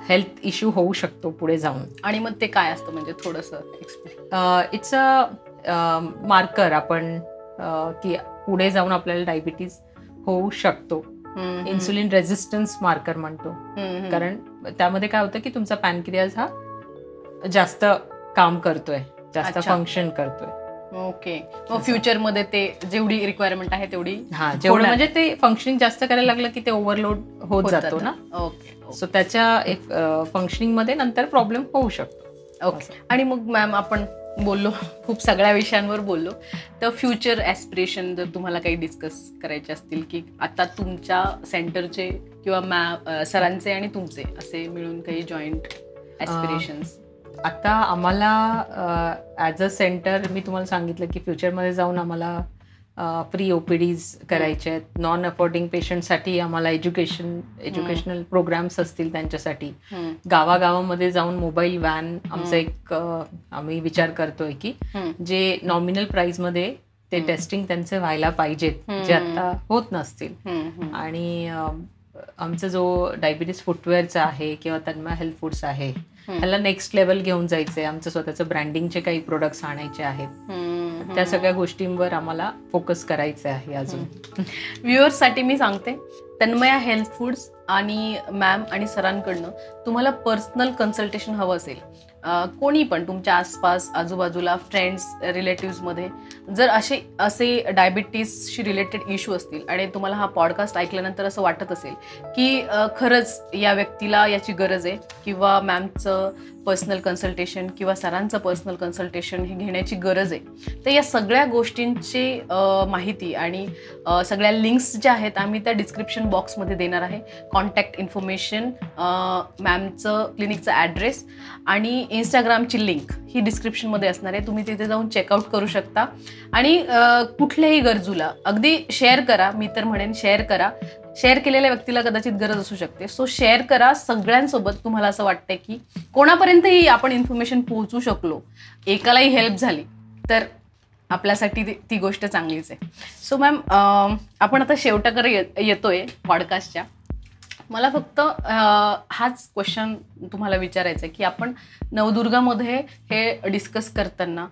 Speaker 2: हेल्थ इश्यू होऊ शकतो पुढे जाऊन.
Speaker 1: आणि मग ते काय असतं म्हणजे थोडंसं
Speaker 2: इट्स अ मार्कर आपण की पुढे जाऊन आपल्याला डायबिटीज होऊ शकतो. इन्सुलिन रेझिस्टन्स मार्कर म्हणतो. कारण त्यामध्ये काय होतं की तुमचा पॅनक्रियाज हा जास्त काम करतोय, जास्त फंक्शन करतोय.
Speaker 1: ओके. मग फ्युचरमध्ये ते जेवढी रिक्वायरमेंट आहे तेवढी
Speaker 2: जेवढं म्हणजे ते फंक्शनिंग जास्त करायला लागलं की ते ओव्हरलोड होत जातो ना.
Speaker 1: ओके.
Speaker 2: सो त्याच्या फंक्शनिंग मध्ये नंतर प्रॉब्लेम होऊ शकतो.
Speaker 1: ओके. आणि मग मॅम आपण बोललो, खूप सगळ्या विषयांवर बोललो, तर फ्युचर ॲस्पिरेशन जर तुम्हाला काही डिस्कस करायचे असतील की आता तुमच्या सेंटरचे किंवा सरांचे आणि तुमचे असे मिळून काही जॉईंट ॲस्पिरेशन्स.
Speaker 2: आता आम्हाला ॲज अ सेंटर मी तुम्हाला सांगितलं की फ्युचरमध्ये जाऊन आम्हाला फ्री OPDs करायचे आहेत. नॉन अफोर्डिंग पेशंटसाठी आम्हाला एज्युकेशनल प्रोग्राम्स असतील त्यांच्यासाठी. गावागावामध्ये जाऊन मोबाईल व्हॅन आमचं एक आम्ही विचार करतोय की जे नॉमिनल प्राइसमध्ये ते टेस्टिंग त्यांचे व्हायला पाहिजेत, जे आता होत नसतील. आणि आमचा जो डायबिटीज फुटवेअरचा आहे किंवा तन्मय हेल्थ फूड्स आहे, ह्याला नेक्स्ट लेवल घेऊन जायचंय. आमचं स्वतःचं ब्रँडिंगचे काही प्रोडक्ट्स आणायचे आहेत. त्या सगळ्या गोष्टींवर आम्हाला फोकस करायचं आहे अजून.
Speaker 1: व्ह्युअर्ससाठी मी सांगते, तन्मया हेल्थ फूड्स आणि मॅम आणि सरांकडनं तुम्हाला पर्सनल कन्सल्टेशन हवं असेल, कोणी पण तुमच्या आसपास आजूबाजूला फ्रेंड्स रिलेटिव्समध्ये जर असे डायबिटीसशी रिलेटेड इश्यू असतील आणि तुम्हाला हा पॉडकास्ट ऐकल्यानंतर असं वाटत असेल की खरंच या व्यक्तीला याची गरज आहे किंवा मॅमचं पर्सनल कन्सल्टेशन किंवा सरांचं पर्सनल कन्सल्टेशन हे घेण्याची गरज आहे, तर या सगळ्या गोष्टींची माहिती आणि सगळ्या लिंक्स ज्या आहेत आम्ही त्या डिस्क्रिप्शन बॉक्समध्ये देणार आहे. कॉन्टॅक्ट इन्फॉर्मेशन, मॅमचं क्लिनिकचा ॲड्रेस आणि इंस्टाग्रामची लिंक ही डिस्क्रिप्शनमध्ये असणार आहे. तुम्ही तिथे जाऊन चेकआउट करू शकता आणि कुठल्याही गरजूला अगदी शेअर करा. मी तर म्हणेन शेअर करा. शेअर केलेल्या व्यक्तीला कदाचित गरज असू शकते, सो शेअर करा सगळ्यांसोबत. तुम्हाला असं वाटतंय की कोणापर्यंतही आपण इन्फॉर्मेशन पोहोचू शकलो, एकालाही हेल्प झाली तर आपल्यासाठी ती गोष्ट चांगलीच आहे. सो मॅम, आपण आता शेवटाकडे येतोय पॉडकास्टच्या. मला फक्त हाच क्वेश्चन तुम्हाला विचारायचा आहे की आपण नवदुर्गामध्ये हे डिस्कस करताना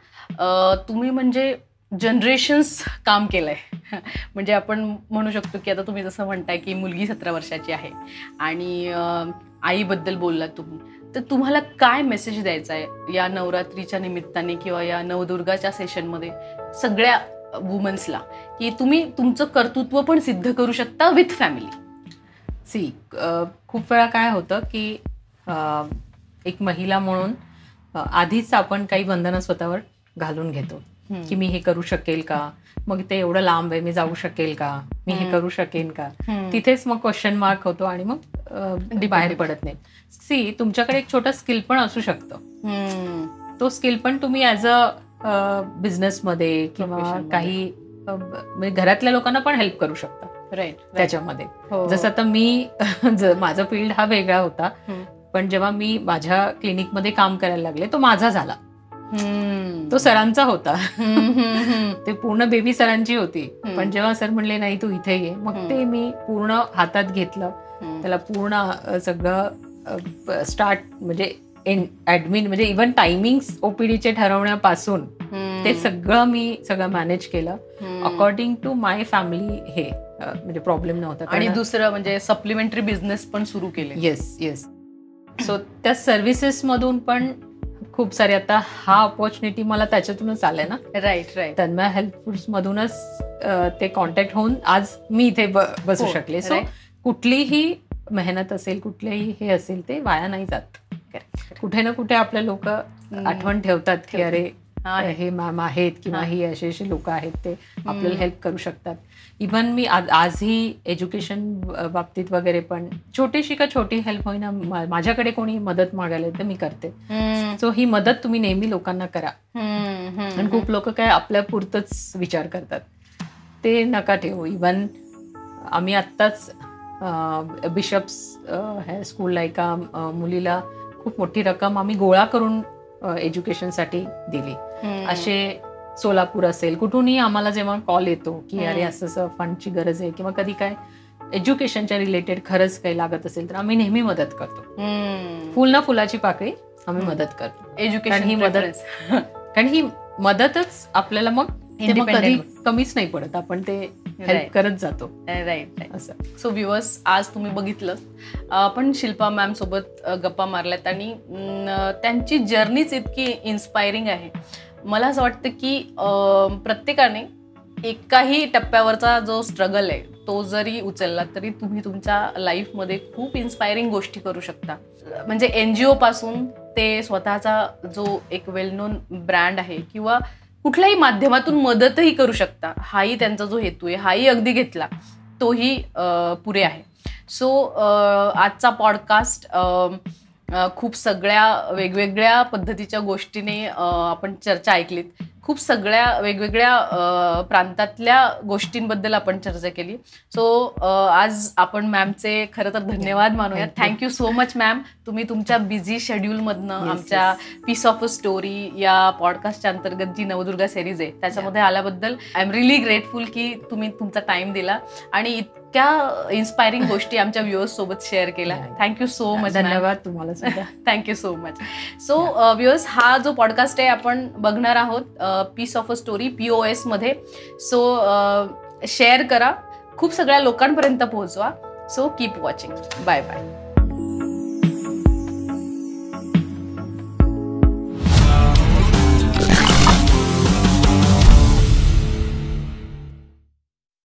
Speaker 1: तुम्ही म्हणजे जनरेशन्स काम केलं आहे. म्हणजे आपण म्हणू शकतो की आता तुम्ही जसं म्हणताय की मुलगी 17 वर्षाची आहे आणि आईबद्दल बोललात तुम्ही, तर तुम्हाला काय मेसेज द्यायचा आहे या नवरात्रीच्या निमित्ताने किंवा या नवदुर्गाच्या सेशनमध्ये सगळ्या वुमन्सला, की तुम्ही तुमचं कर्तृत्व पण सिद्ध करू शकता विथ फॅमिली?
Speaker 2: खूप वेळा काय होतं की एक महिला म्हणून आधीच आपण काही बंधनं स्वतःवर घालून घेतो की मी हे करू शकेल का, मग ते एवढं लांब आहे, मी जाऊ शकेल का, मी हे करू शकेन का, तिथेच मग क्वेश्चन मार्क होतो आणि मग बाहेर पडत नाही. तुमच्याकडे एक छोटं स्किल पण असू शकतं. तो स्किल पण तुम्ही ॲज अ बिझनेसमध्ये किंवा काही घरातल्या लोकांना पण हेल्प करू शकता.
Speaker 1: राईट.
Speaker 2: त्याच्यामध्ये जसं आता मी माझा फील्ड हा वेगळा होता, पण जेव्हा मी माझ्या क्लिनिकमध्ये काम करायला लागले तो माझा झाला, तो सरांचा होता. ते पूर्ण बेबी सरांची होती. पण जेव्हा सर म्हणले नाही तू इथे ये, मग ते मी पूर्ण हातात घेतलं. त्याला पूर्ण सगळं स्टार्ट म्हणजे ऍडमिन म्हणजे इव्हन टायमिंग्स ओपीडीचे ठरवण्यापासून ते सगळं मॅनेज केलं अकॉर्डिंग टू माय फॅमिली. हे म्हणजे प्रॉब्लेम नव्हता.
Speaker 1: आणि दुसरं म्हणजे सप्लिमेंटरी बिझनेस पण सुरू केले.
Speaker 2: येस. सो त्या सर्व्हिसेस मधून पण खूप सारे, आता हा ऑपॉर्च्युनिटी मला त्याच्यातूनच आलाय ना.
Speaker 1: राईट.
Speaker 2: तन्मय हेल्थ फूड्स मधूनच ते कॉन्टॅक्ट होऊन आज मी इथे बसू शकले. सो कुठलीही मेहनत असेल, कुठलेही हे असेल, ते वाया नाही जात. कुठे ना कुठे आपले लोक आठवण ठेवतात की अरे हे मॅम आहेत किंवा ही असे लोक आहेत, ते आपल्याला हेल्प करू शकतात. इव्हन मी आजही एज्युकेशन बाबतीत वगैरे पण छोटीशी का छोटी हेल्प होईना, माझ्याकडे कोणी मदत मागायला तर मी करते. सो ही मदत तुम्ही नेहमी लोकांना करा. आणि खूप लोक काय आपल्या पुरतच विचार करतात, ते नका ठेवू. इव्हन आम्ही आत्ताच बिशप्स स्कूलला एका मुलीला खूप मोठी रक्कम आम्ही गोळा करून एज्युकेशनसाठी दिली. असे सोलापूर असेल, कुठूनही आम्हाला जेव्हा कॉल येतो की अरे असं फंडची गरज आहे किंवा कधी काय एज्युकेशनच्या रिलेटेड खरंच काही लागत असेल तर आम्ही नेहमी मदत करतो. फुल ना फुलाची पाकळी आम्ही मदत करतो.
Speaker 1: एज्युकेशन
Speaker 2: कारण ही मदतच आपल्याला मग कधी कमीच नाही पडत, आपण ते हेल्प करत जातो.
Speaker 1: राईट. असं. सो व्ह्युअर्स, आज तुम्ही बघितलं आपण शिल्पा मॅम सोबत गप्पा मारल्यात आणि त्यांची जर्नीच इतकी इन्स्पायरिंग आहे. मला असं वाटतं की प्रत्येकाने एकाही टप्प्यावरचा जो स्ट्रगल आहे तो जरी उचलला तरी तुम्ही तुमच्या लाईफमध्ये खूप इन्स्पायरिंग गोष्टी करू शकता. म्हणजे NGO पासून ते स्वतःचा जो एक वेल नोन ब्रँड आहे किंवा कुठल्याही माध्यमातून मदतही करू शकता. हाही त्यांचा जो हेतू आहे हाही अगदी घेतला तोही पुरे आहे. सो आजचा पॉडकास्ट खूप सगळ्या वेगवेगळ्या पद्धतीच्या गोष्टीने आपण चर्चा ऐकलीत. खूप सगळ्या वेगवेगळ्या प्रांतातल्या गोष्टींबद्दल आपण चर्चा केली. सो आज आपण मॅमचे खरं तर धन्यवाद मानूया. Thank you so much ma'am. तुम्ही तुमच्या बिझी शेड्यूलमधनं आमच्या पीस ऑफ अ स्टोरी या पॉडकास्टच्या अंतर्गत जी नवदुर्गा सिरीज आहे त्याच्यामध्ये आल्याबद्दल आय एम रिली ग्रेटफुल की तुम्ही तुमचा टाइम दिला आणि इतक्या इन्स्पायरिंग गोष्टी आमच्या व्ह्युअर्स सोबत शेअर केल्या. Thank you so much.
Speaker 2: धन्यवाद तुम्हाला सुद्धा.
Speaker 1: Thank you so much. So viewers, हा जो पॉडकास्ट आहे आपण बघणार आहोत piece of a story POS मध्ये. सो शेअर करा, खूप सगळ्या लोकांपर्यंत पोहोचवा. So keep watching. Bye bye.